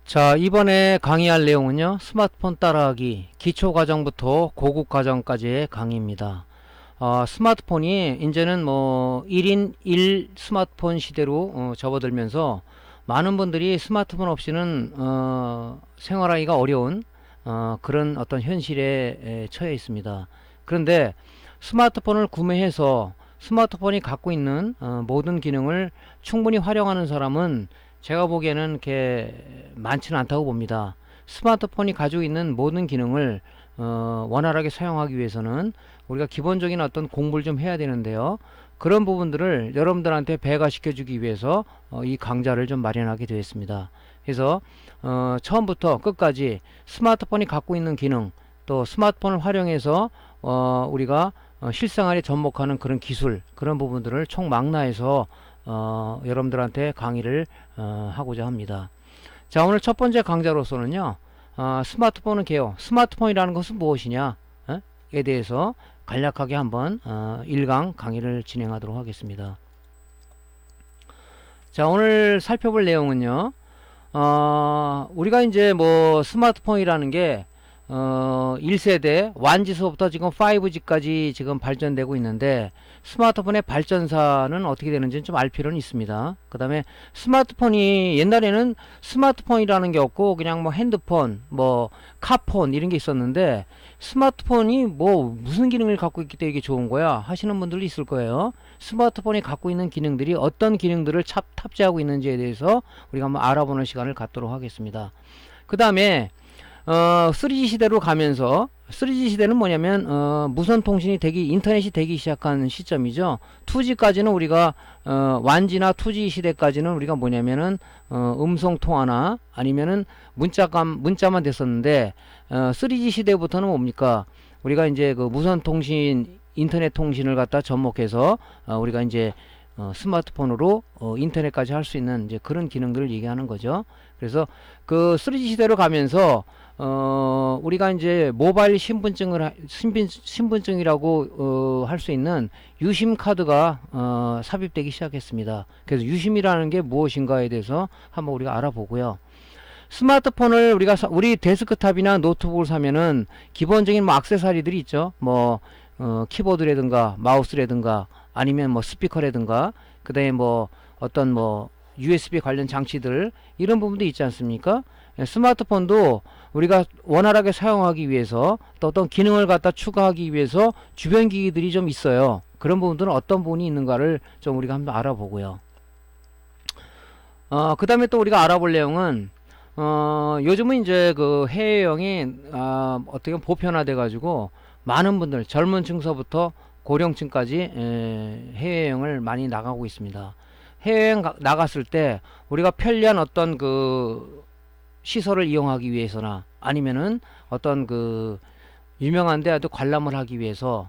자, 이번에 강의할 내용은요, 스마트폰 따라하기, 기초 과정부터 고급 과정까지의 강의입니다. 스마트폰이 이제는 뭐 1인 1 스마트폰 시대로 접어들면서 많은 분들이 스마트폰 없이는 생활하기가 어려운 그런 어떤 현실에 처해 있습니다. 그런데 스마트폰을 구매해서 스마트폰이 갖고 있는 모든 기능을 충분히 활용하는 사람은 제가 보기에는 그렇게 많지는 않다고 봅니다. 스마트폰이 가지고 있는 모든 기능을 원활하게 사용하기 위해서는 우리가 기본적인 어떤 공부를 좀 해야 되는데요. 그런 부분들을 여러분들한테 배가시켜 주기 위해서 이 강좌를 좀 마련하게 되었습니다. 그래서 처음부터 끝까지 스마트폰이 갖고 있는 기능, 또 스마트폰을 활용해서 우리가 실생활에 접목하는 그런 기술, 그런 부분들을 총망라해서 여러분들한테 강의를 하고자 합니다. 자, 오늘 첫 번째 강좌로서는요, 스마트폰은 개요. 스마트폰이라는 것은 무엇이냐? 에 대해서 간략하게 한번 1강 강의를 진행하도록 하겠습니다. 자, 오늘 살펴볼 내용은요, 우리가 이제 뭐 스마트폰이라는 게 1세대 1G서부터 지금 5G까지 지금 발전되고 있는데, 스마트폰의 발전사는 어떻게 되는지는 좀 알 필요는 있습니다. 그 다음에 스마트폰이 옛날에는 스마트폰이라는 게 없고 그냥 뭐 핸드폰, 뭐 카폰 이런 게 있었는데, 스마트폰이 뭐 무슨 기능을 갖고 있기 때문에 이게 좋은 거야 하시는 분들도 있을 거예요. 스마트폰이 갖고 있는 기능들이 어떤 기능들을 탑재하고 있는지에 대해서 우리가 한번 알아보는 시간을 갖도록 하겠습니다. 그 다음에 3G 시대로 가면서, 3G 시대는 뭐냐면 무선 통신이 인터넷이 되기 시작한 시점이죠. 2G까지는 우리가 1G나 2G 시대까지는 우리가 뭐냐면은 음성 통화나 아니면은 문자만 됐었는데, 3G 시대부터는 뭡니까? 우리가 이제 그 무선 통신, 인터넷 통신을 갖다 접목해서 우리가 이제 스마트폰으로 인터넷까지 할 수 있는 이제 그런 기능들을 얘기하는 거죠. 그래서 그 3G 시대로 가면서 우리가 이제 모바일 신분증이라고 할 수 있는 유심 카드가 삽입되기 시작했습니다. 그래서 유심이라는 게 무엇인가에 대해서 한번 우리가 알아보고요. 스마트폰을 우리 데스크탑이나 노트북을 사면은 기본적인 뭐 액세서리들이 있죠. 뭐 키보드라든가 마우스라든가 아니면 뭐 스피커라든가, 그 다음에 뭐 어떤 뭐 USB 관련 장치들, 이런 부분도 있지 않습니까? 스마트폰도 우리가 원활하게 사용하기 위해서, 또 어떤 기능을 갖다 추가하기 위해서 주변 기기들이 좀 있어요. 그런 부분들은 어떤 부분이 있는가를 좀 우리가 한번 알아보고요. 그 다음에 또 우리가 알아볼 내용은 요즘은 이제 그 해외여행이 어떻게 보면 보편화돼 가지고 많은 분들, 젊은 층서부터 고령층까지 해외여행을 많이 나가고 있습니다. 해외여행 나갔을 때 우리가 편리한 어떤 그 시설을 이용하기 위해서나 아니면은 어떤 그 유명한 데도 관람을 하기 위해서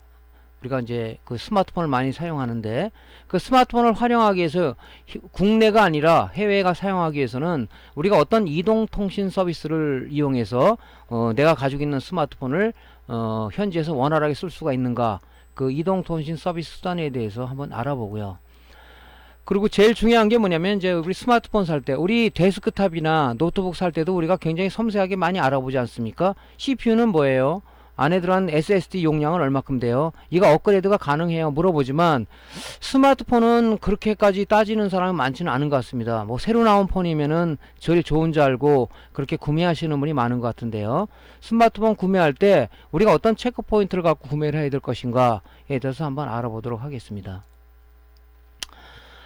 우리가 이제 그 스마트폰을 많이 사용하는데, 그 스마트폰을 활용하기 위해서 국내가 아니라 해외가 사용하기 위해서는 우리가 어떤 이동통신 서비스를 이용해서 내가 가지고 있는 스마트폰을 현지에서 원활하게 쓸 수가 있는가, 그 이동통신 서비스 수단에 대해서 한번 알아보고요. 그리고 제일 중요한 게 뭐냐면, 이제 우리 스마트폰 살 때, 우리 데스크탑이나 노트북 살 때도 우리가 굉장히 섬세하게 많이 알아보지 않습니까? CPU는 뭐예요? 안에 들어간 SSD 용량은 얼마큼 돼요? 이거 업그레이드가 가능해요? 물어보지만, 스마트폰은 그렇게까지 따지는 사람은 많지는 않은 것 같습니다. 뭐 새로 나온 폰이면은 제일 좋은 줄 알고 그렇게 구매하시는 분이 많은 것 같은데요. 스마트폰 구매할 때 우리가 어떤 체크 포인트를 갖고 구매를 해야 될 것인가에 대해서 한번 알아보도록 하겠습니다.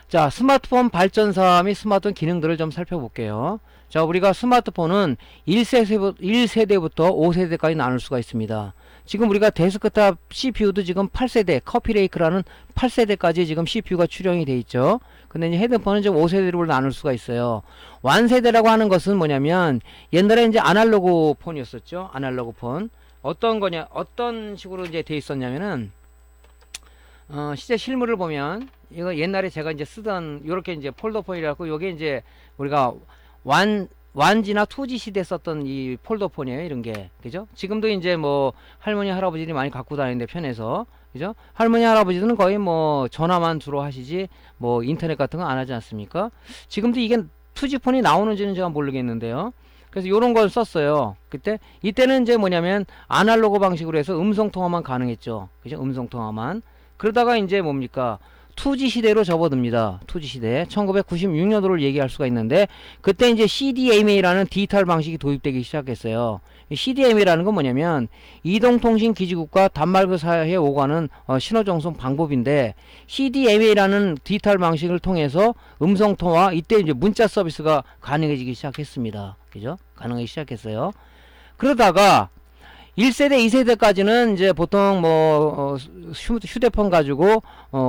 자, 스마트폰 발전사 및 스마트폰 기능들을 좀 살펴볼게요. 자, 우리가 스마트폰은 1세대부터 5세대까지 나눌 수가 있습니다. 지금 우리가 데스크탑 CPU도 지금 8세대, 커피레이크라는 8세대까지 지금 CPU가 출형이 돼 있죠. 근데 이제 헤드폰은 지금 5세대로 나눌 수가 있어요. 완세대라고 하는 것은 뭐냐면, 옛날에 이제 아날로그 폰이었었죠. 아날로그 폰. 어떤 식으로 이제 돼 있었냐면은, 실제 실물을 보면, 이거 옛날에 제가 이제 쓰던 요렇게 이제 폴더폰이라고, 요게 이제 우리가 1G나 2G 시대 썼던 이 폴더폰이에요, 이런 게. 그죠? 지금도 이제 뭐 할머니 할아버지들이 많이 갖고 다니는데 편해서, 그죠? 할머니 할아버지들은 거의 뭐 전화만 주로 하시지 뭐 인터넷 같은 거 안 하지 않습니까? 지금도 이게 2G 폰이 나오는지는 제가 모르겠는데요. 그래서 요런 걸 썼어요. 이때는 이제 뭐냐면 아날로그 방식으로 해서 음성 통화만 가능했죠. 그죠? 음성 통화만. 그러다가 이제 뭡니까? 2G 시대로 접어듭니다. 2G 시대. 1996년도를 얘기할 수가 있는데, 그때 이제 CDMA라는 디지털 방식이 도입되기 시작했어요. CDMA라는 건 뭐냐면, 이동통신기지국과 단말그 사이에 오가는 신호전송 방법인데, CDMA라는 디지털 방식을 통해서 음성통화, 이때 이제 문자 서비스가 가능해지기 시작했습니다. 그죠? 가능하기 시작했어요. 그러다가, 1세대, 2세대까지는 이제 보통 휴대폰 가지고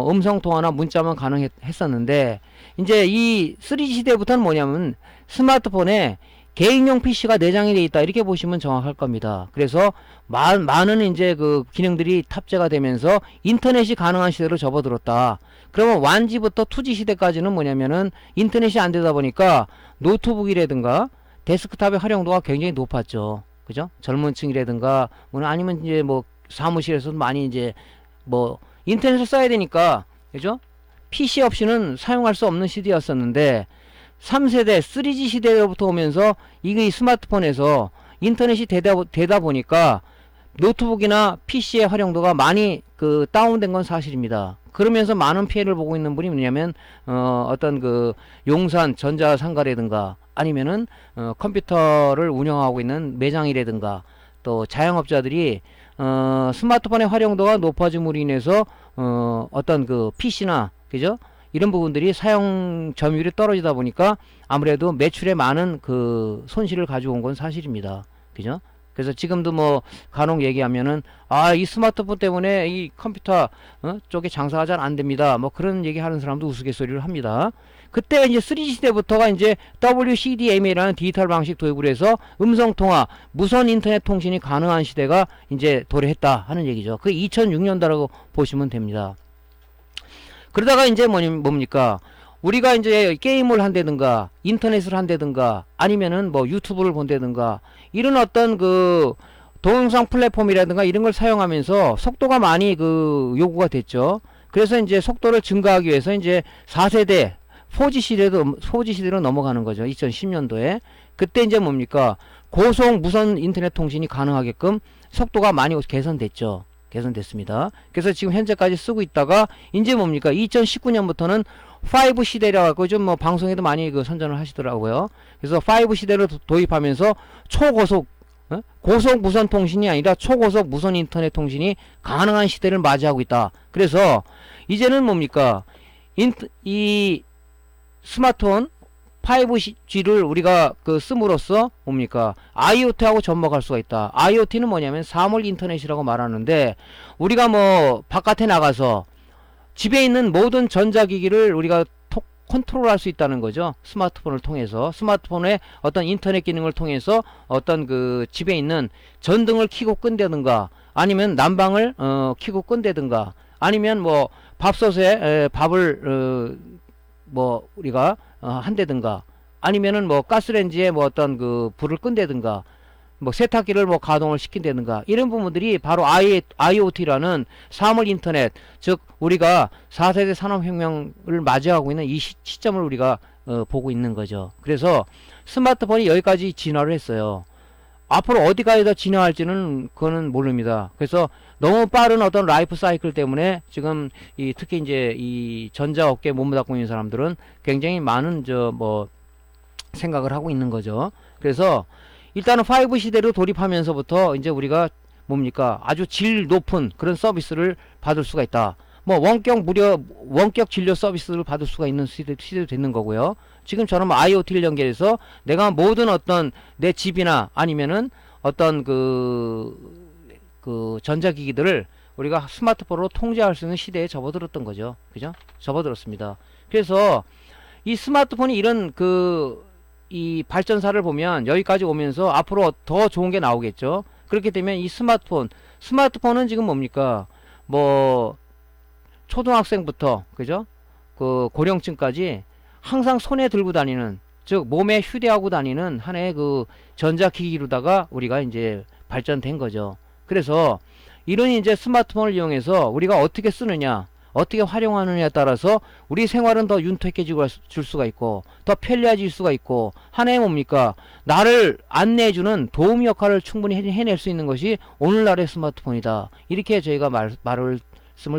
음성 통화나 문자만 가능했었는데, 이제 이 3G 시대부터는 뭐냐면 스마트폰에 개인용 PC가 내장이 되어 있다, 이렇게 보시면 정확할 겁니다. 그래서 많은 이제 그 기능들이 탑재가 되면서 인터넷이 가능한 시대로 접어들었다. 그러면 1G부터 2G 시대까지는 뭐냐면은 인터넷이 안 되다 보니까 노트북이라든가 데스크탑의 활용도가 굉장히 높았죠. 그죠? 젊은 층이라든가, 아니면 이제 사무실에서도 많이 이제 인터넷을 써야 되니까, 그죠? PC 없이는 사용할 수 없는 시대였었는데, 3세대, 3G 시대로부터 오면서, 이게 스마트폰에서 인터넷이 되다 보니까, 노트북이나 PC의 활용도가 많이 다운된 건 사실입니다. 그러면서 많은 피해를 보고 있는 분이 뭐냐면, 어떤 용산 전자상가라든가, 아니면은 컴퓨터를 운영하고 있는 매장이라든가, 또 자영업자들이 스마트폰의 활용도가 높아짐으로 인해서 어떤 PC나, 그죠? 이런 부분들이 사용 점유율이 떨어지다 보니까 아무래도 매출에 많은 손실을 가져온 건 사실입니다. 그죠? 그래서 지금도 간혹 얘기하면은, 이 스마트폰 때문에 이 컴퓨터 쪽에 장사가 잘 안 됩니다. 그런 얘기 하는 사람도 우스갯소리를 합니다. 그때 이제 3G 시대부터가 이제 WCDMA라는 디지털 방식 도입을 해서 음성통화, 무선 인터넷 통신이 가능한 시대가 이제 도래했다 하는 얘기죠. 그 2006년도라고 보시면 됩니다. 그러다가 이제 뭡니까? 우리가 이제 게임을 한다든가, 인터넷을 한다든가, 아니면은 유튜브를 본다든가, 이런 어떤 동영상 플랫폼이라든가 이런 걸 사용하면서 속도가 많이 요구가 됐죠. 그래서 이제 속도를 증가하기 위해서 이제 4세대, 4G 시대로 넘어가는 거죠. 2010년도에. 그때 이제 뭡니까? 고속 무선 인터넷 통신이 가능하게끔 속도가 많이 개선됐죠. 개선됐습니다. 그래서 지금 현재까지 쓰고 있다가, 이제 뭡니까? 2019년부터는 5 시대라고 하고, 좀 방송에도 많이 선전을 하시더라고요. 그래서 5 시대를 도입하면서 초고속, 고속 무선 통신이 아니라 초고속 무선 인터넷 통신이 가능한 시대를 맞이하고 있다. 그래서 이제는 뭡니까? 이 스마트폰 5G를 우리가 씀으로써 뭡니까? IoT하고 접목할 수가 있다. IoT는 뭐냐면 사물 인터넷이라고 말하는데, 우리가 바깥에 나가서 집에 있는 모든 전자기기를 우리가 컨트롤할 수 있다는 거죠. 스마트폰을 통해서. 스마트폰의 어떤 인터넷 기능을 통해서 어떤 집에 있는 전등을 켜고 끈다든가, 아니면 난방을 켜고 끈다든가, 아니면 밥솥에 밥을 우리가 한다든가, 아니면은 가스레인지에 어떤 불을 끈다든가, 세탁기를 가동을 시킨다든가, 이런 부분들이 바로 IoT라는 사물 인터넷, 즉 우리가 4세대 산업혁명을 맞이하고 있는 이 시점을 우리가 보고 있는 거죠. 그래서 스마트폰이 여기까지 진화를 했어요. 앞으로 어디까지 더 진화할지는 그거는 모릅니다. 그래서 너무 빠른 어떤 라이프 사이클 때문에 지금 특히 이제 이 전자업계에 몸담고 있는 사람들은 굉장히 많은 생각을 하고 있는 거죠. 그래서 일단은 5 시대로 돌입하면서부터 이제 우리가 뭡니까? 아주 질 높은 그런 서비스를 받을 수가 있다. 원격 진료 서비스를 받을 수가 있는 시대도 되는 거고요. 지금처럼 IoT를 연결해서 내가 모든 어떤 내 집이나 아니면은 어떤 전자기기들을 우리가 스마트폰으로 통제할 수 있는 시대에 접어들었던 거죠. 그죠? 접어들었습니다. 그래서 이 스마트폰이 이런 이 발전사를 보면 여기까지 오면서 앞으로 더 좋은 게 나오겠죠. 그렇게 되면 이 스마트폰은 지금 뭡니까? 초등학생부터, 그죠? 고령층까지 항상 손에 들고 다니는, 즉 몸에 휴대하고 다니는 하나의 전자기기로다가 우리가 이제 발전된 거죠. 그래서 이런 이제 스마트폰을 이용해서 우리가 어떻게 쓰느냐, 어떻게 활용하느냐에 따라서 우리 생활은 더 윤택해질 수가 있고 더 편리해질 수가 있고 하나의 뭡니까? 나를 안내해주는 도움 역할을 충분히 해낼 수 있는 것이 오늘날의 스마트폰이다. 이렇게 저희가 말씀을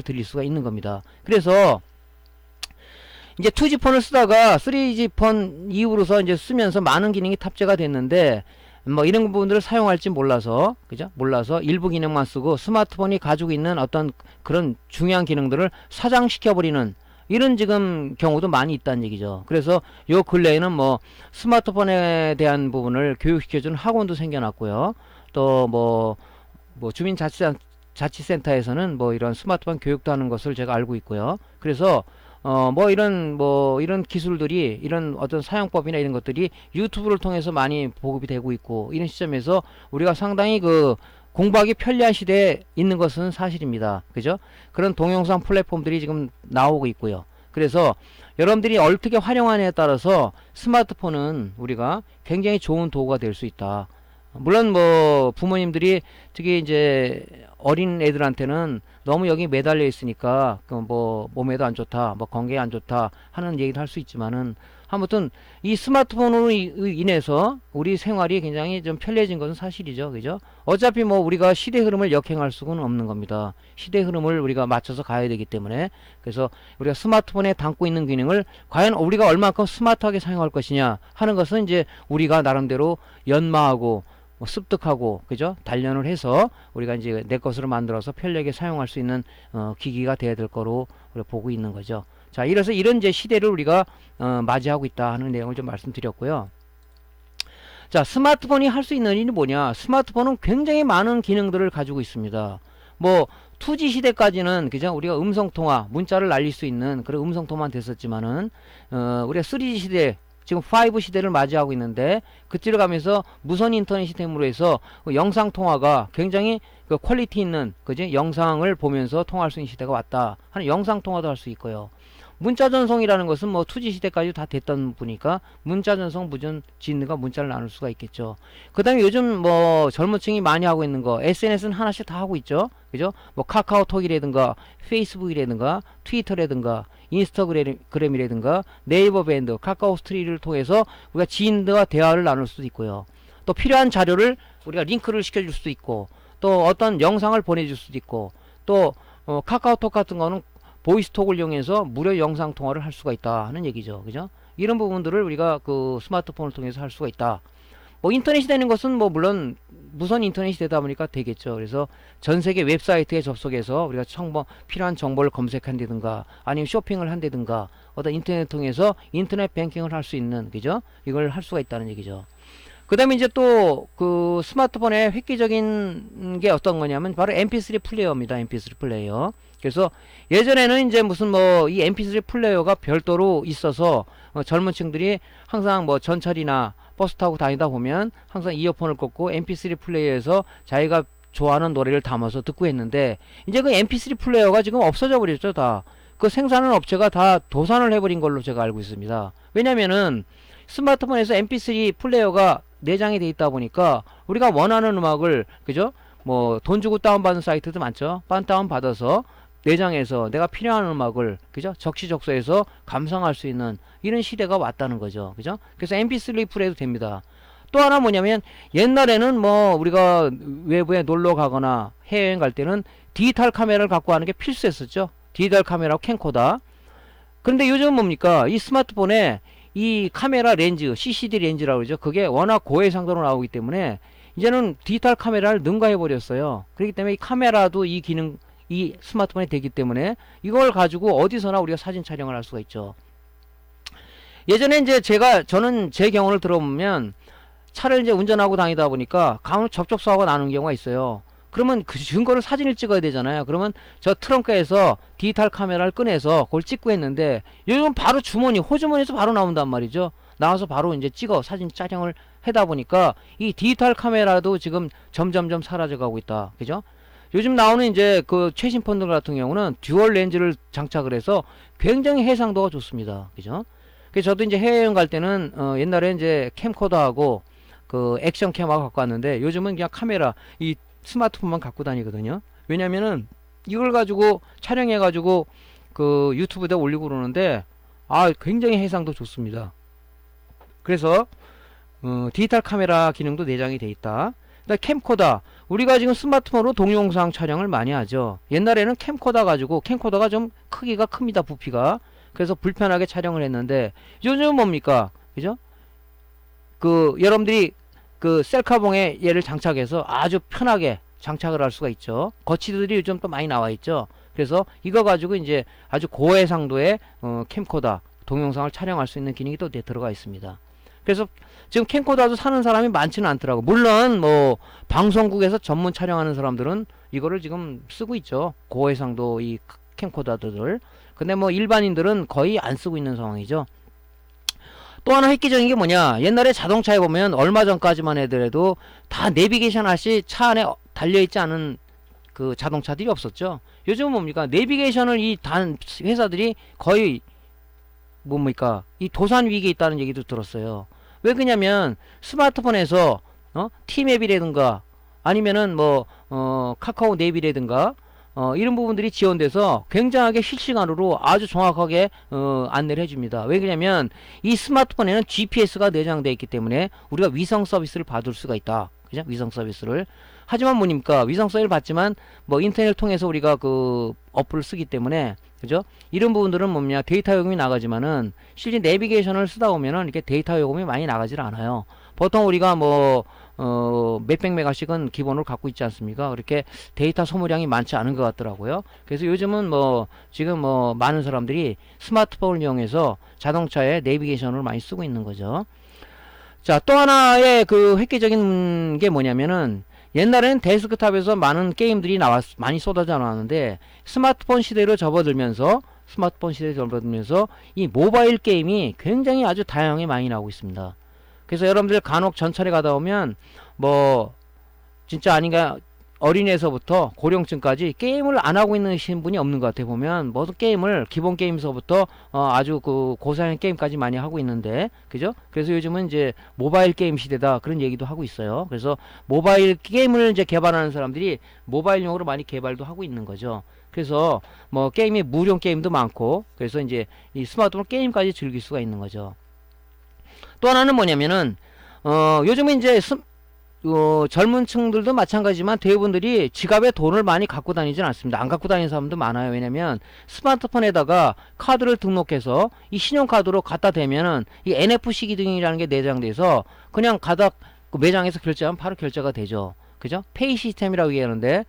드릴 수가 있는 겁니다. 그래서 이제 2G 폰을 쓰다가 3G 폰 이후로서 이제 쓰면서 많은 기능이 탑재가 됐는데 뭐 이런 부분들을 사용할지 몰라서 그죠? 몰라서 일부 기능만 쓰고 스마트폰이 가지고 있는 어떤 그런 중요한 기능들을 사장시켜 버리는 이런 지금 경우도 많이 있다는 얘기죠. 그래서 요 근래에는 뭐 스마트폰에 대한 부분을 교육시켜주는 학원도 생겨났고요. 또 뭐 주민자치센터에서는 뭐 이런 스마트폰 교육도 하는 것을 제가 알고 있고요. 그래서 뭐 이런 기술들이 이런 어떤 사용법이나 이런 것들이 유튜브를 통해서 많이 보급이 되고 있고 이런 시점에서 우리가 상당히 그 공부하기 편리한 시대에 있는 것은 사실입니다. 그죠? 그런 동영상 플랫폼들이 지금 나오고 있고요. 그래서 여러분들이 어떻게 활용하느냐에 따라서 스마트폰은 우리가 굉장히 좋은 도구가 될 수 있다. 물론 뭐 부모님들이 특히 이제 어린 애들한테는 너무 여기 매달려 있으니까 그 뭐 몸에도 안 좋다, 뭐 건강에 안 좋다 하는 얘기를 할 수 있지만은 아무튼 이 스마트폰으로 인해서 우리 생활이 굉장히 좀 편리해진 것은 사실이죠. 그죠? 어차피 뭐 우리가 시대 흐름을 역행할 수는 없는 겁니다. 시대 흐름을 우리가 맞춰서 가야 되기 때문에 그래서 우리가 스마트폰에 담고 있는 기능을 과연 우리가 얼마큼 스마트하게 사용할 것이냐 하는 것은 이제 우리가 나름대로 연마하고 뭐 습득하고 그죠? 단련을 해서 우리가 이제 내 것으로 만들어서 편리하게 사용할 수 있는 기기가 돼야 될 거로 우리가 보고 있는 거죠. 자, 이래서 이런 이제 시대를 우리가 맞이하고 있다 하는 내용을 좀 말씀드렸고요. 자, 스마트폰이 할 수 있는 일이 뭐냐? 스마트폰은 굉장히 많은 기능들을 가지고 있습니다. 뭐 2G 시대까지는 그죠? 우리가 음성 통화, 문자를 날릴 수 있는 그런 음성 통화만 됐었지만은 우리가 3G 시대 지금 5 시대를 맞이하고 있는데 그때를 가면서 무선 인터넷 시스템으로 해서 그 영상 통화가 굉장히 그 퀄리티 있는 그지 영상을 보면서 통화할 수 있는 시대가 왔다 하는 영상 통화도 할 수 있고요. 문자 전송이라는 것은 뭐 2G 시대까지 다 됐던 분이니까 문자 전송 무전 지인들과 문자를 나눌 수가 있겠죠. 그 다음에 요즘 뭐 젊은층이 많이 하고 있는 거 SNS는 하나씩 다 하고 있죠. 그죠? 뭐 카카오톡이라든가 페이스북이라든가 트위터라든가 인스타그램이라든가 네이버 밴드, 카카오 스트리를 통해서 우리가 지인들과 대화를 나눌 수도 있고요. 또 필요한 자료를 우리가 링크를 시켜줄 수도 있고 또 어떤 영상을 보내줄 수도 있고 또 카카오톡 같은 거는 보이스톡을 이용해서 무료 영상 통화를 할 수가 있다 하는 얘기죠. 그죠? 이런 부분들을 우리가 그 스마트폰을 통해서 할 수가 있다. 뭐 인터넷이 되는 것은 뭐 물론 무선 인터넷이 되다 보니까 되겠죠. 그래서 전 세계 웹사이트에 접속해서 우리가 필요한 정보를 검색한다든가 아니면 쇼핑을 한다든가 어떤 인터넷 통해서 인터넷 뱅킹을 할 수 있는 그죠? 이걸 할 수가 있다는 얘기죠. 그 다음에 이제 또 그 스마트폰의 획기적인 게 어떤 거냐면 바로 MP3 플레이어입니다. MP3 플레이어. 그래서 예전에는 이제 무슨 뭐 이 MP3 플레이어가 별도로 있어서 젊은 층들이 항상 뭐 전철이나 버스 타고 다니다 보면 항상 이어폰을 꽂고 MP3 플레이어에서 자기가 좋아하는 노래를 담아서 듣고 했는데 이제 그 MP3 플레이어가 지금 없어져 버렸죠. 다 그 생산하는 업체가 다 도산을 해버린 걸로 제가 알고 있습니다. 왜냐면은 스마트폰에서 MP3 플레이어가 내장이 돼 있다 보니까 우리가 원하는 음악을 그죠? 뭐 돈 주고 다운받는 사이트도 많죠. 다운 받아서 내장해서 내가 필요한 음악을 그죠? 적시적소해서 감상할 수 있는 이런 시대가 왔다는 거죠. 그죠? 그래서 MP3 플레이도 됩니다. 또 하나 뭐냐면 옛날에는 뭐 우리가 외부에 놀러 가거나 해외여행 갈 때는 디지털 카메라를 갖고 가는 게 필수였었죠. 디지털 카메라하고 캠코더. 그런데 요즘은 뭡니까? 이 스마트폰에 이 카메라 렌즈, CCD 렌즈라고 그러죠. 그게 워낙 고해상도로 나오기 때문에 이제는 디지털 카메라를 능가해 버렸어요. 그렇기 때문에 이 카메라도 이 기능 이 스마트폰이 되기 때문에 이걸 가지고 어디서나 우리가 사진 촬영을 할 수가 있죠. 예전에 이제 저는 제 경험을 들어보면 차를 이제 운전하고 다니다 보니까 간혹 접촉사고가 나는 경우가 있어요. 그러면 그 증거를 사진을 찍어야 되잖아요. 그러면 저 트렁크에서 디지털 카메라를 꺼내서 그걸 찍고 했는데 요즘 바로 호주머니에서 바로 나온단 말이죠. 나와서 바로 이제 사진 촬영을 하다 보니까 이 디지털 카메라도 지금 점점점 사라져 가고 있다. 그죠? 요즘 나오는 이제 그 최신 폰들 같은 경우는 듀얼 렌즈를 장착을 해서 굉장히 해상도가 좋습니다. 그죠? 그래서 저도 이제 해외여행 갈 때는 옛날에 이제 캠코더하고 그 액션 캠하고 갖고 왔는데 요즘은 그냥 카메라 이 스마트폰만 갖고 다니거든요. 왜냐면은 이걸 가지고 촬영해 가지고 그 유튜브에다 올리고 그러는데 굉장히 해상도 좋습니다. 그래서 디지털 카메라 기능도 내장이 돼 있다. 그다음 캠코더, 우리가 지금 스마트폰으로 동영상 촬영을 많이 하죠. 옛날에는 캠코더 가지고, 캠코더가 좀 크기가 큽니다, 부피가. 그래서 불편하게 촬영을 했는데 요즘은 뭡니까, 그죠? 여러분들이 셀카봉에 얘를 장착해서 아주 편하게 장착을 할 수가 있죠. 거치들이 요즘 또 많이 나와 있죠. 그래서 이거 가지고 이제 아주 고해상도의 캠코더 동영상을 촬영할 수 있는 기능이 또 들어가 있습니다. 그래서 지금 캠코더도 사는 사람이 많지는 않더라고. 물론 뭐 방송국에서 전문 촬영하는 사람들은 이거를 지금 쓰고 있죠, 고해상도 이 캠코더들을. 근데 뭐 일반인들은 거의 안 쓰고 있는 상황이죠. 또 하나 획기적인 게 뭐냐, 옛날에 자동차에 보면 얼마 전까지만 해더라도 다 내비게이션 할시 차 안에 달려있지 않은 그 자동차들이 없었죠. 요즘은 뭡니까, 내비게이션을 이 회사들이 거의 뭡니까, 이 도산 위기에 있다는 얘기도 들었어요. 왜 그러냐면 스마트폰에서 티맵이라든가 아니면은 뭐 카카오 내비라든가 이런 부분들이 지원돼서 굉장하게 실시간으로 아주 정확하게 안내를 해줍니다. 왜 그러냐면 이 스마트폰에는 GPS가 내장되어 있기 때문에 우리가 위성 서비스를 받을 수가 있다. 그죠? 위성 서비스를. 하지만 뭐닙니까, 위성 서비스를 받지만 뭐 인터넷을 통해서 우리가 그 어플을 쓰기 때문에, 그죠? 이런 부분들은 뭐냐, 데이터 요금이 나가지만은 실제 내비게이션을 쓰다 보면은 이렇게 데이터 요금이 많이 나가질 않아요. 보통 우리가 뭐 몇백 메가씩은 기본으로 갖고 있지 않습니까? 그렇게 데이터 소모량이 많지 않은 것 같더라고요. 그래서 요즘은 뭐 지금 뭐 많은 사람들이 스마트폰을 이용해서 자동차에 내비게이션을 많이 쓰고 있는 거죠. 자, 또 하나의 그 획기적인 게 뭐냐면은, 옛날에는 데스크탑에서 많은 게임들이 많이 쏟아져 나왔는데 스마트폰 시대로 접어들면서 이 모바일 게임이 굉장히 아주 다양하게 많이 나오고 있습니다. 그래서 여러분들 간혹 전철에 가다 보면 뭐 진짜 아닌가, 어린애에서부터 고령층까지 게임을 안 하고 있는 분이 없는 것 같아. 보면 모든 게임을 기본 게임서부터 아주 그 고사양 게임까지 많이 하고 있는데, 그죠? 그래서 요즘은 이제 모바일 게임 시대다, 그런 얘기도 하고 있어요. 그래서 모바일 게임을 이제 개발하는 사람들이 모바일용으로 많이 개발도 하고 있는 거죠. 그래서 뭐 게임이 무료 게임도 많고, 그래서 이제 이 스마트폰 게임까지 즐길 수가 있는 거죠. 또 하나는 뭐냐면은 요즘은 이제 젊은 층들도 마찬가지지만 대부분들이 지갑에 돈을 많이 갖고 다니진 않습니다. 안 갖고 다니는 사람도 많아요. 왜냐면 스마트폰에다가 카드를 등록해서 이 신용카드로 갖다 대면은 이 NFC 기능이라는 게 내장돼서 그냥 가다 매장에서 결제하면 바로 결제가 되죠. 그죠? 페이 시스템이라고 얘기하는데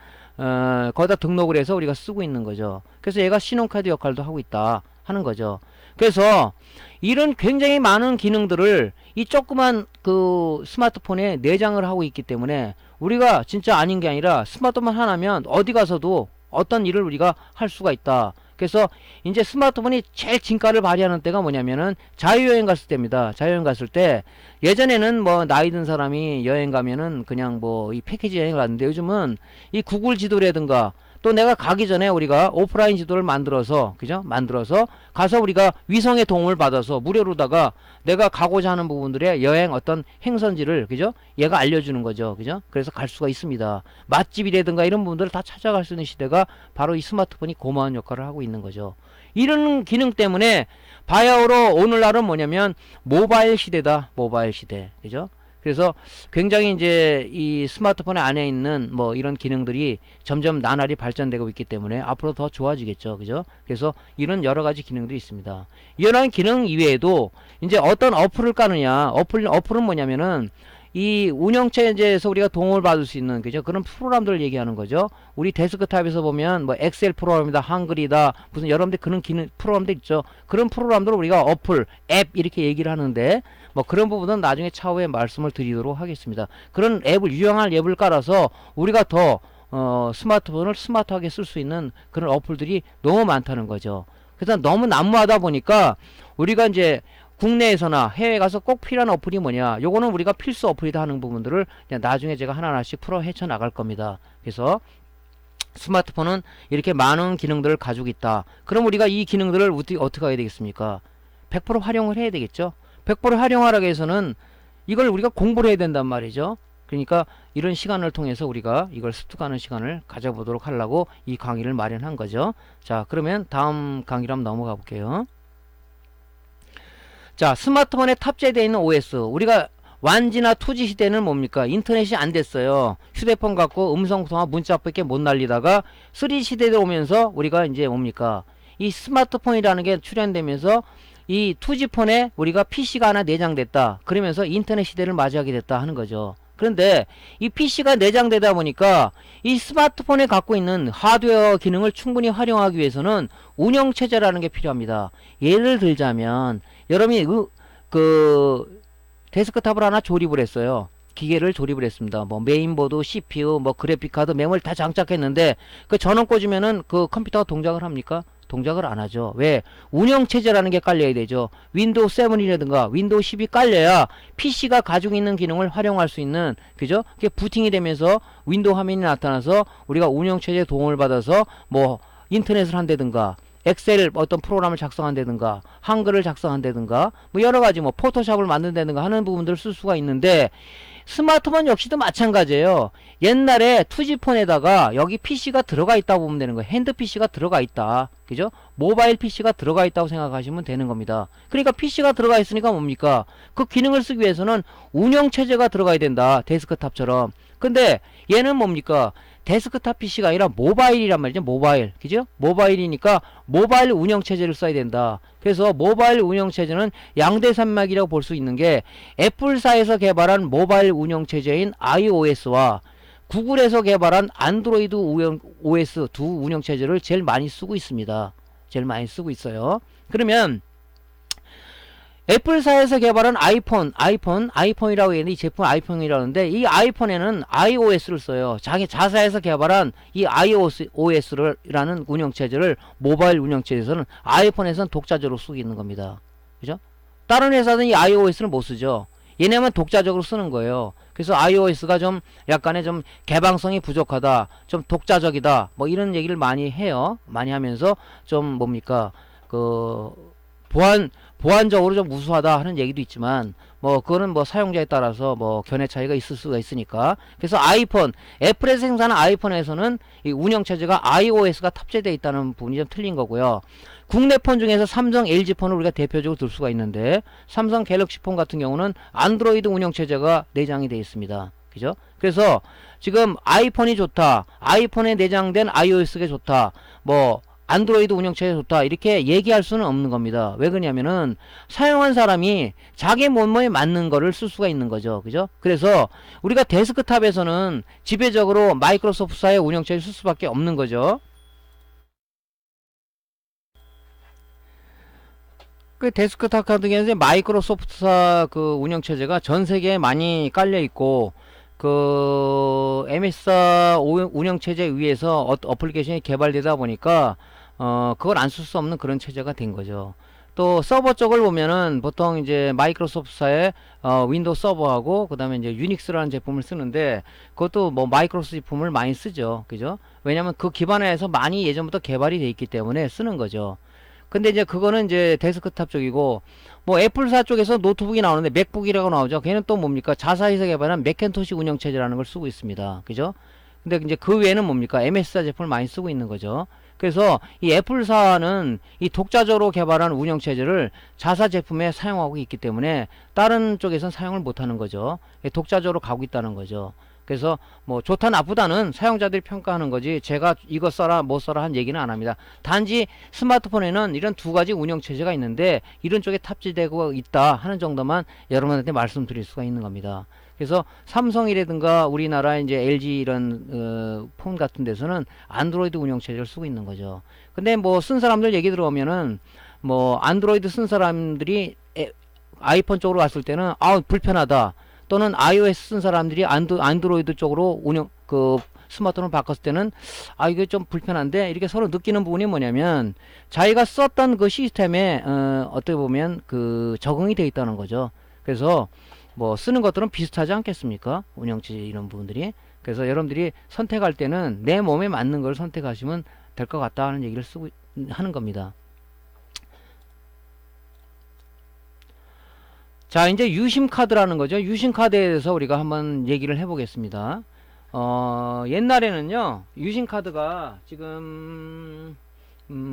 거기다 등록을 해서 우리가 쓰고 있는 거죠. 그래서 얘가 신용카드 역할도 하고 있다 하는 거죠. 그래서 이런 굉장히 많은 기능들을 이 조그만 그 스마트폰에 내장을 하고 있기 때문에 우리가 진짜 아닌 게 아니라 스마트폰 하나면 어디 가서도 어떤 일을 우리가 할 수가 있다. 그래서 이제 스마트폰이 제일 진가를 발휘하는 때가 뭐냐면은 자유여행 갔을 때입니다. 자유여행 갔을 때 예전에는 뭐 나이 든 사람이 여행 가면은 그냥 뭐 이 패키지 여행을 갔는데 요즘은 이 구글 지도라든가 또 내가 가기 전에 우리가 오프라인 지도를 만들어서, 그죠? 만들어서 가서 우리가 위성의 도움을 받아서 무료로다가 내가 가고자 하는 부분들의 여행 어떤 행선지를, 그죠? 얘가 알려주는 거죠. 그죠? 그래서 갈 수가 있습니다. 맛집이라든가 이런 부분들을 다 찾아갈 수 있는 시대가 바로 이 스마트폰이 고마운 역할을 하고 있는 거죠. 이런 기능 때문에 바야흐로 오늘날은 뭐냐면 모바일 시대다. 모바일 시대. 그죠? 그래서 굉장히 이제 이 스마트폰 안에 있는 뭐 이런 기능들이 점점 나날이 발전되고 있기 때문에 앞으로 더 좋아지겠죠. 그죠? 그래서 이런 여러 가지 기능들이 있습니다. 이런 기능 이외에도 이제 어떤 어플을 까느냐. 어플은 뭐냐면은 이 운영체제에서 우리가 도움을 받을 수 있는, 그죠? 그런 프로그램들을 얘기하는 거죠. 우리 데스크탑에서 보면 뭐 엑셀 프로그램이다, 한글이다, 무슨 여러분들 그런 기능 프로그램들 있죠. 그런 프로그램들을 우리가 어플, 앱 이렇게 얘기를 하는데 뭐 그런 부분은 나중에 차후에 말씀을 드리도록 하겠습니다. 그런 앱을, 유용한 앱을 깔아서 우리가 더 스마트폰을 스마트하게 쓸 수 있는 그런 어플들이 너무 많다는 거죠. 그래서 너무 난무하다 보니까 우리가 이제 국내에서나 해외에 가서 꼭 필요한 어플이 뭐냐, 요거는 우리가 필수 어플이다 하는 부분들을 그냥 나중에 제가 하나하나씩 풀어 헤쳐 나갈 겁니다. 그래서 스마트폰은 이렇게 많은 기능들을 가지고 있다. 그럼 우리가 이 기능들을 어떻게 해야 되겠습니까? 100% 활용을 해야 되겠죠. 100% 활용하기 위해서는 이걸 우리가 공부를 해야 된단 말이죠. 그러니까 이런 시간을 통해서 우리가 이걸 습득하는 시간을 가져보도록 하려고 이 강의를 마련한 거죠. 자, 그러면 다음 강의로 한번 넘어가 볼게요. 자, 스마트폰에 탑재되어 있는 OS. 우리가 1G나 2G 시대는 뭡니까? 인터넷이 안 됐어요. 휴대폰 갖고 음성통화 문자밖에 못 날리다가 3G 시대에 오면서 우리가 이제 뭡니까? 이 스마트폰이라는 게 출현되면서 이 2G 폰에 우리가 PC가 하나 내장됐다. 그러면서 인터넷 시대를 맞이하게 됐다 하는 거죠. 그런데 이 PC가 내장되다 보니까 이 스마트폰에 갖고 있는 하드웨어 기능을 충분히 활용하기 위해서는 운영체제라는 게 필요합니다. 예를 들자면 여러분이 그 데스크탑을 하나 조립을 했어요. 기계를 조립을 했습니다. 뭐 메인보드, CPU, 뭐 그래픽카드, 메모리 다 장착했는데 그 전원 꽂으면은 그 컴퓨터가 동작을 합니까? 동작을 안 하죠. 왜? 운영체제라는 게 깔려야 되죠. 윈도우 7이라든가 윈도우 10이 깔려야 PC가 가지고 있는 기능을 활용할 수 있는, 그죠? 그게 부팅이 되면서 윈도우 화면이 나타나서 우리가 운영체제 도움을 받아서 뭐 인터넷을 한다든가 엑셀 어떤 프로그램을 작성한다든가 한글을 작성한다든가 뭐 여러가지 뭐 포토샵을 만든다든가 하는 부분들을 쓸 수가 있는데 스마트폰 역시도 마찬가지예요. 옛날에 2G폰에다가 여기 PC가 들어가 있다고 보면 되는 거예요. 핸드 PC가 들어가 있다. 그죠? 모바일 PC가 들어가 있다고 생각하시면 되는 겁니다. 그러니까 PC가 들어가 있으니까 뭡니까? 그 기능을 쓰기 위해서는 운영체제가 들어가야 된다. 데스크탑처럼. 근데 얘는 뭡니까? 데스크탑 PC가 아니라 모바일이란 말이죠. 모바일. 그죠? 모바일이니까 모바일 운영체제를 써야 된다. 그래서 모바일 운영체제는 양대산맥이라고 볼 수 있는 게 애플사에서 개발한 모바일 운영체제인 iOS와 구글에서 개발한 안드로이드 OS 두 운영체제를 제일 많이 쓰고 있습니다. 제일 많이 쓰고 있어요. 그러면 애플사에서 개발한 아이폰이라고 했는데 이 제품 아이폰이라고 하는데 이 아이폰에는 iOS를 써요. 자기 자사에서 개발한 이 iOS라는 운영체제를 모바일 운영체제에서는 아이폰에서는 독자적으로 쓰고 있는 겁니다. 그죠? 다른 회사는 이 iOS를 못 쓰죠. 얘네만 독자적으로 쓰는 거예요. 그래서 iOS가 좀 약간의 좀 개방성이 부족하다, 좀 독자적이다, 뭐 이런 얘기를 많이 해요. 많이 하면서 좀 뭡니까 그 보안적으로 좀 우수하다 하는 얘기도 있지만 뭐 그거는 뭐 사용자에 따라서 뭐 견해 차이가 있을 수가 있으니까. 그래서 애플에서 생산한 아이폰에서는 이 운영체제가 iOS가 탑재되어 있다는 부분이 좀 틀린 거고요. 국내 폰 중에서 삼성, LG 폰을 우리가 대표적으로 들 수가 있는데 삼성 갤럭시 폰 같은 경우는 안드로이드 운영체제가 내장이 되어 있습니다. 그죠? 그래서 지금 아이폰이 좋다, 아이폰에 내장된 iOS가 좋다, 뭐 안드로이드 운영체제 좋다 이렇게 얘기할 수는 없는 겁니다. 왜 그러냐면은 사용한 사람이 자기 몸에 맞는 거를 쓸 수가 있는 거죠. 그죠? 그래서 우리가 데스크탑에서는 지배적으로 마이크로소프트사의 운영체제를 쓸 수밖에 없는 거죠. 그 데스크탑 같은 경우는 마이크로소프트사 그 운영체제가 전 세계에 많이 깔려 있고 그 MS사 운영체제 위에서 어플리케이션이 개발되다 보니까 그걸 안 쓸 수 없는 그런 체제가 된 거죠. 또 서버 쪽을 보면은 보통 이제 마이크로소프트사의 윈도우 서버하고 그 다음에 이제 유닉스라는 제품을 쓰는데 그것도 뭐 마이크로소프트 제품을 많이 쓰죠. 그죠? 왜냐면 그 기반에서 많이 예전부터 개발이 돼 있기 때문에 쓰는 거죠. 근데 이제 그거는 이제 데스크탑 쪽이고 뭐 애플사 쪽에서 노트북이 나오는데 맥북이라고 나오죠. 걔는 또 뭡니까? 자사에서 개발한 맥킨토시 운영체제라는 걸 쓰고 있습니다. 그죠? 근데 이제 그 외에는 뭡니까? MS사 제품을 많이 쓰고 있는 거죠. 그래서 이 애플사는 이 독자적으로 개발한 운영체제를 자사 제품에 사용하고 있기 때문에 다른 쪽에선 사용을 못하는 거죠. 독자적으로 가고 있다는 거죠. 그래서 뭐 좋다 나쁘다는 사용자들이 평가하는 거지 제가 이거 써라 못 써라 한 얘기는 안 합니다. 단지 스마트폰에는 이런 두 가지 운영체제가 있는데 이런 쪽에 탑재되고 있다 하는 정도만 여러분한테 말씀드릴 수가 있는 겁니다. 그래서 삼성이라든가 우리나라 이제 LG 이런 폰 같은 데서는 안드로이드 운영체제를 쓰고 있는 거죠. 근데 뭐 쓴 사람들 얘기 들어보면은 뭐 안드로이드 쓴 사람들이 아이폰 쪽으로 갔을 때는 불편하다, 또는 iOS 쓴 사람들이 안드로이드 쪽으로 스마트폰을 바꿨을 때는 이게 좀 불편한데 이렇게 서로 느끼는 부분이 뭐냐면 자기가 썼던 그 시스템에 어떻게 보면 그 적응이 되어 있다는 거죠. 그래서 뭐 쓰는 것들은 비슷하지 않겠습니까? 운영체제 이런 부분들이. 그래서 여러분들이 선택할 때는 내 몸에 맞는 걸 선택하시면 될 것 같다 하는 얘기를 하는 겁니다. 자, 이제 유심 카드라는 거죠. 유심 카드에 대해서 우리가 한번 얘기를 해보겠습니다. 옛날에는요, 유심 카드가 지금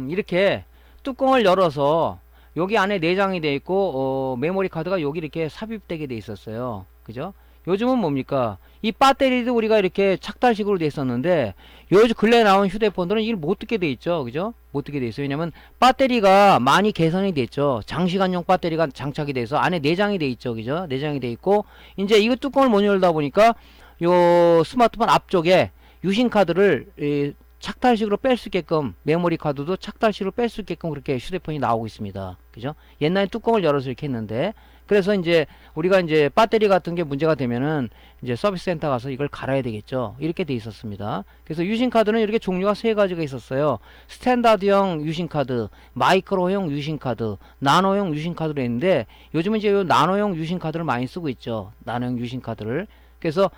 이렇게 뚜껑을 열어서 여기 안에 내장이 돼 있고 메모리 카드가 여기 이렇게 삽입되게 돼 있었어요. 그죠? 요즘은 뭡니까? 이 배터리도 우리가 이렇게 착달식으로 돼 있었는데 요즘 근래 나온 휴대폰들은 이걸 못 듣게 돼 있죠. 그죠? 못 듣게 돼 있어요. 왜냐면 배터리가 많이 개선이 됐죠. 장시간용 배터리가 장착이 돼서 안에 내장이 돼 있죠. 그죠? 내장이 돼 있고 이제 이거 뚜껑을 못 열다 보니까 요 스마트폰 앞쪽에 유심 카드를 착달식으로 뺄 수 있게끔 메모리 카드도 착달식으로 뺄 수 있게끔 그렇게 휴대폰이 나오고 있습니다. 그죠? 옛날에 뚜껑을 열어서 이렇게 했는데 그래서 이제 우리가 이제 배터리 같은 게 문제가 되면은 이제 서비스 센터 가서 이걸 갈아야 되겠죠. 이렇게 돼 있었습니다. 그래서 유심 카드는 이렇게 종류가 세 가지가 있었어요. 스탠다드형 유심 카드, 마이크로형 유심 카드, 나노형 유심 카드로 했는데 요즘은 이제 요 나노형 유심 카드를 많이 쓰고 있죠. 나노형 유심 카드를. 그래서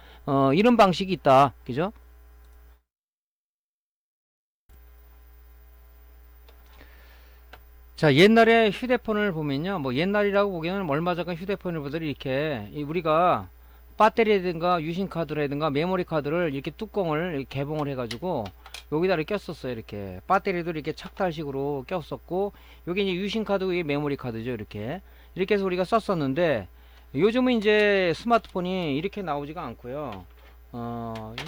이런 방식이 있다. 그죠? 자, 옛날에 휴대폰을 보면요. 뭐 옛날이라고 보기에는 얼마 전에 휴대폰을 보더니 이렇게 우리가 배터리라든가 유심 카드라든가 메모리 카드를 이렇게 뚜껑을 이렇게 개봉을 해가지고 여기다 이렇게 꼈었어요. 이렇게 배터리도 이렇게 착달식으로 꼈었고 여기 이제 유심 카드 위에 메모리 카드죠. 이렇게 해서 우리가 썼었는데 요즘은 이제 스마트폰이 이렇게 나오지가 않고요.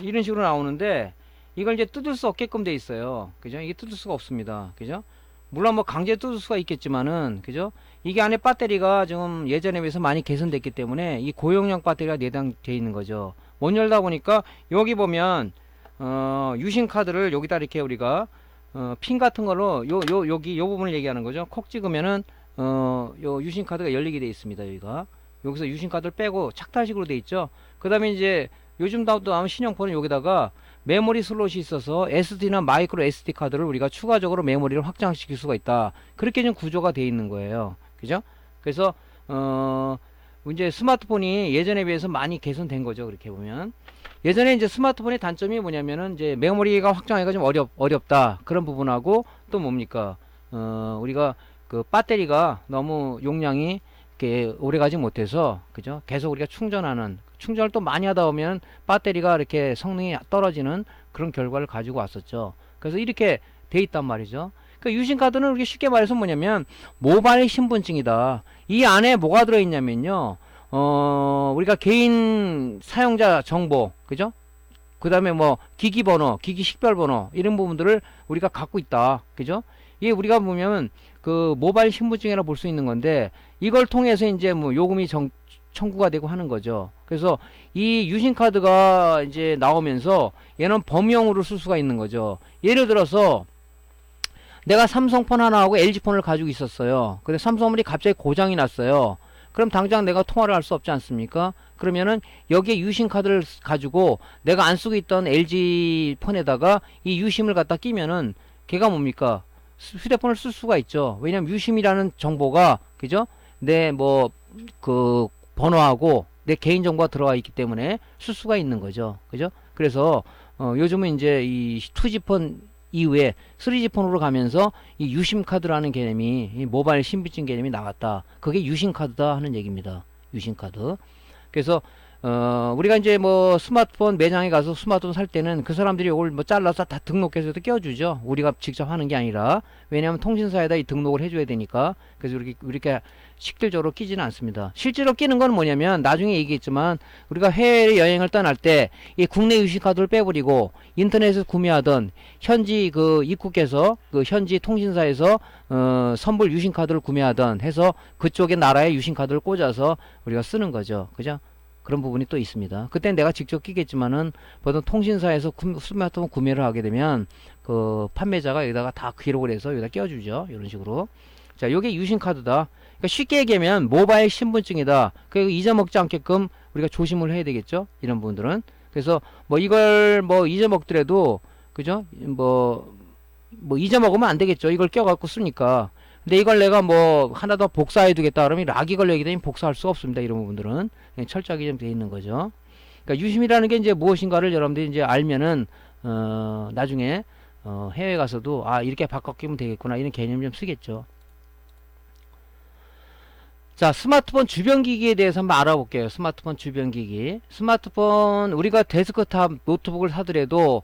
이런 식으로 나오는데 이걸 이제 뜯을 수 없게끔 돼 있어요. 그죠? 이게 뜯을 수가 없습니다. 그죠? 물론 뭐 강제 뜯을 수가 있겠지만은 그죠? 이게 안에 배터리가 지금 예전에 비해서 많이 개선됐기 때문에 이 고용량 배터리가 내장되어 있는 거죠. 못 열다 보니까 여기 보면 유심 카드를 여기다 이렇게 우리가 핀 같은 걸로 여기 요 부분을 얘기하는 거죠. 콕 찍으면은 요 유심 카드가 열리게 돼 있습니다. 여기서 유심 카드를 빼고 착탈식으로 돼 있죠. 그 다음에 이제 요즘 나온 신형폰은 여기다가 메모리 슬롯이 있어서 SD나 마이크로 SD 카드를 우리가 추가적으로 메모리를 확장시킬 수가 있다. 그렇게 좀 구조가 되어 있는 거예요. 그죠? 그래서 이제 스마트폰이 예전에 비해서 많이 개선된 거죠. 그렇게 보면 예전에 이제 스마트폰의 단점이 뭐냐면은 이제 메모리가 확장하기가 좀 어렵다. 그런 부분하고 또 뭡니까? 우리가 그 배터리가 너무 용량이 이렇게 오래 가지 못해서 그죠? 계속 우리가 충전을 또 많이 하다 보면 배터리가 이렇게 성능이 떨어지는 그런 결과를 가지고 왔었죠. 그래서 이렇게 돼 있단 말이죠. 그러니까 유심 카드는 우리가 쉽게 말해서 뭐냐면 모바일 신분증이다. 이 안에 뭐가 들어 있냐면요. 우리가 개인 사용자 정보, 그죠? 그 다음에 뭐 기기 번호, 기기 식별 번호 이런 부분들을 우리가 갖고 있다. 그죠? 이게 우리가 보면 그 모바일 신분증이라 볼 수 있는 건데 이걸 통해서 이제 뭐 요금이 청구가 되고 하는 거죠. 그래서 이 유심 카드가 이제 나오면서 얘는 범용으로 쓸 수가 있는 거죠. 예를 들어서 내가 삼성폰 하나하고 LG폰을 가지고 있었어요. 근데 삼성폰이 갑자기 고장이 났어요. 그럼 당장 내가 통화를 할 수 없지 않습니까? 그러면은 여기에 유심 카드를 가지고 내가 안 쓰고 있던 LG 폰에다가 이 유심을 갖다 끼면은 걔가 뭡니까? 휴대폰을 쓸 수가 있죠. 왜냐면 유심이라는 정보가 그죠? 내 뭐 그 번호하고 내 개인 정보가 들어가 있기 때문에 쓸 수가 있는 거죠. 그죠? 그래서 요즘은 이제 이 2G폰 이후에 3G 폰으로 가면서 이 유심 카드라는 개념이 이 모바일 신분증 개념이 나왔다. 그게 유심 카드다 하는 얘기입니다. 유심 카드. 그래서 우리가 이제 뭐 스마트폰 매장에 가서 스마트폰 살 때는 그 사람들이 이걸 뭐 잘라서 다 등록해서 껴주죠. 우리가 직접 하는 게 아니라. 왜냐하면 통신사에다 이 등록을 해줘야 되니까. 그래서 이렇게 식들적으로 끼지는 않습니다. 실제로 끼는 건 뭐냐면 나중에 얘기했지만 우리가 해외 여행을 떠날 때 이 국내 유심 카드를 빼버리고 인터넷에서 구매하던 현지 그 입국해서 그 현지 통신사에서 선불 유심 카드를 구매하던 해서 그쪽의 나라의 유심 카드를 꽂아서 우리가 쓰는 거죠. 그죠? 그런 부분이 또 있습니다. 그때 내가 직접 끼겠지만은 보통 통신사에서 스마트폰 구매를 하게 되면 그 판매자가 여기다가 다 기록을 해서 여기다 껴주죠. 이런 식으로. 자, 요게 유심 카드다. 그러니까 쉽게 얘기하면 모바일 신분증이다. 그리고 잊어먹지 않게끔 우리가 조심을 해야 되겠죠. 이런 부분들은. 그래서 뭐 이걸 뭐 잊어먹더라도 그죠? 뭐 잊어먹으면 안 되겠죠. 이걸 껴갖고 쓰니까. 근데 이걸 내가 뭐 하나 더 복사해 두겠다 그러면 락이 걸려있기 때문에 복사할 수가 없습니다. 이런 부분들은 철저하게 좀 되어 있는 거죠. 그러니까 유심이라는 게 이제 무엇인가를 여러분들이 이제 알면은 나중에 해외 가서도 아 이렇게 바꿔 끼면 되겠구나 이런 개념 좀 쓰겠죠. 자, 스마트폰 주변 기기에 대해서 한번 알아볼게요. 스마트폰 주변 기기. 스마트폰, 우리가 데스크탑 노트북을 사더라도,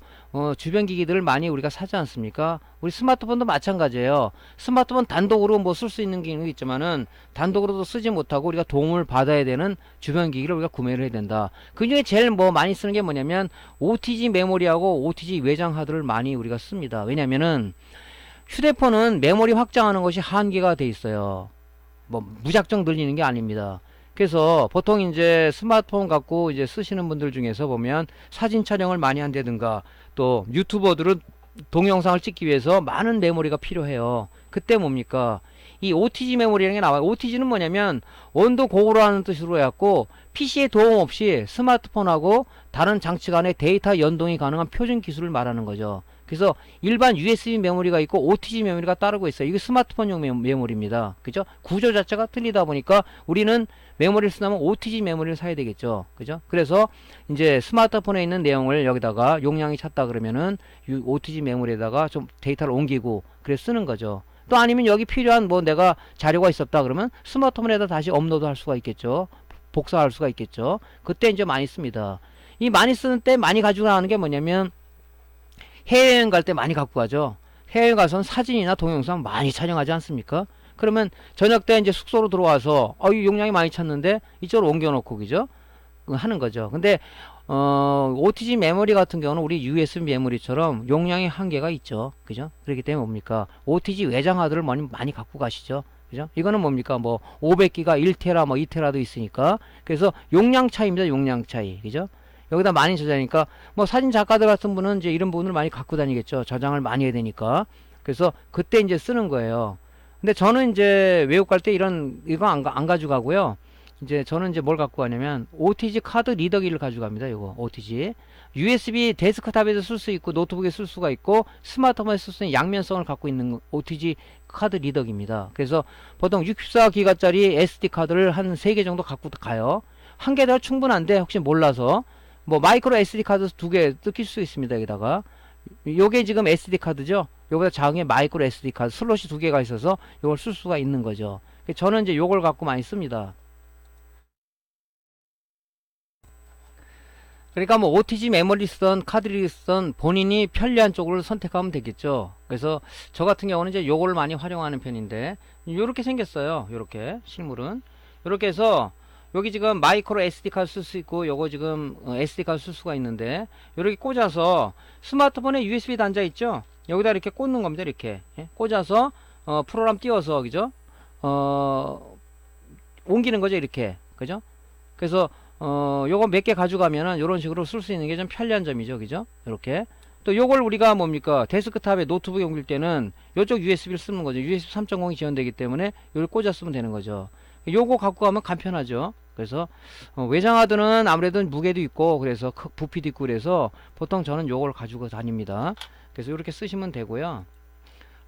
주변 기기들을 많이 우리가 사지 않습니까? 우리 스마트폰도 마찬가지예요. 스마트폰 단독으로 뭐 쓸 수 있는 기능이 있지만은, 단독으로도 쓰지 못하고 우리가 도움을 받아야 되는 주변 기기를 우리가 구매를 해야 된다. 그 중에 제일 뭐 많이 쓰는 게 뭐냐면, OTG 메모리하고 OTG 외장 하드를 많이 우리가 씁니다. 왜냐면은, 휴대폰은 메모리 확장하는 것이 한계가 돼 있어요. 뭐 무작정 늘리는 게 아닙니다. 그래서 보통 이제 스마트폰 갖고 이제 쓰시는 분들 중에서 보면 사진 촬영을 많이 한다든가 또 유튜버들은 동영상을 찍기 위해서 많은 메모리가 필요해요. 그때 뭡니까? 이 OTG 메모리라는 게 나와요. OTG는 뭐냐면 온도 고구려 하는 뜻으로 해갖고 PC의 도움 없이 스마트폰하고 다른 장치 간의 데이터 연동이 가능한 표준 기술을 말하는 거죠. 그래서 일반 USB 메모리가 있고 OTG 메모리가 따르고 있어요. 이게 스마트폰용 메모리입니다. 그죠? 구조 자체가 틀리다 보니까 우리는 메모리를 쓰려면 OTG 메모리를 사야 되겠죠. 그죠? 그래서 이제 스마트폰에 있는 내용을 여기다가 용량이 찼다 그러면은 OTG 메모리에다가 좀 데이터를 옮기고 그래 쓰는 거죠. 또 아니면 여기 필요한 뭐 내가 자료가 있었다 그러면 스마트폰에다 다시 업로드 할 수가 있겠죠. 복사할 수가 있겠죠. 그때 이제 많이 씁니다. 이 많이 쓰는 때 많이 가지고 나가는 게 뭐냐면 해외여행 갈 때 많이 갖고 가죠. 해외여행 가서는 사진이나 동영상 많이 촬영하지 않습니까? 그러면 저녁 때 이제 숙소로 들어와서 이 용량이 많이 찼는데 이쪽으로 옮겨놓고 그죠? 하는 거죠. 근데 OTG 메모리 같은 경우는 우리 USB 메모리처럼 용량의 한계가 있죠. 그죠? 그렇기 때문에 뭡니까? OTG 외장 하드를 많이 갖고 가시죠. 그죠? 이거는 뭡니까? 뭐 500기가 1테라 뭐 2테라도 있으니까 그래서 용량 차이입니다. 용량 차이. 그죠? 여기다 많이 저장하니까 뭐 사진 작가들 같은 분은 이제 이런 부분을 많이 갖고 다니겠죠. 저장을 많이 해야 되니까. 그래서 그때 이제 쓰는 거예요. 근데 저는 이제 외국 갈 때 이거 안 가져가고요. 이제 저는 이제 뭘 갖고 가냐면 OTG 카드 리더기를 가져갑니다. 이거 OTG USB 데스크탑에도 쓸 수 있고 노트북에 쓸 수가 있고 스마트폰에 쓸 수 있는 양면성을 갖고 있는 OTG 카드 리더기입니다. 그래서 보통 64기가짜리 SD 카드를 한 3개 정도 갖고 가요. 한 개 더 충분한데 혹시 몰라서 뭐 마이크로 SD 카드 2개 뜯길 수 있습니다. 여기다가 요게 지금 SD 카드죠. 요보다 작은 게 마이크로 SD 카드 슬롯이 2개가 있어서 요걸 쓸 수가 있는 거죠. 저는 이제 요걸 갖고 많이 씁니다. 그러니까 뭐 OTG 메모리 쓰던 카드를 쓰던 본인이 편리한 쪽을 선택하면 되겠죠. 그래서 저 같은 경우는 이제 요거를 많이 활용하는 편인데 요렇게 생겼어요. 요렇게 실물은 요렇게 해서 여기 지금 마이크로 SD 카드 쓸 수 있고 요거 지금 SD 카드 쓸 수가 있는데 요렇게 꽂아서 스마트폰에 USB 단자 있죠. 여기다 이렇게 꽂는 겁니다. 이렇게 꽂아서 프로그램 띄워서 그죠? 옮기는 거죠. 이렇게 그죠? 그래서 요거 몇 개 가져가면은 요런 식으로 쓸 수 있는 게 좀 편리한 점이죠. 그죠? 이렇게 또 요걸 우리가 뭡니까 데스크탑에 노트북에 옮길 때는 요쪽 USB를 쓰는 거죠. USB 3.0이 지원되기 때문에 요걸 꽂아 쓰면 되는 거죠. 요거 갖고 가면 간편하죠. 그래서 외장 하드는 아무래도 무게도 있고 그래서 부피도 있고 그래서 보통 저는 요걸 가지고 다닙니다. 그래서 이렇게 쓰시면 되고요.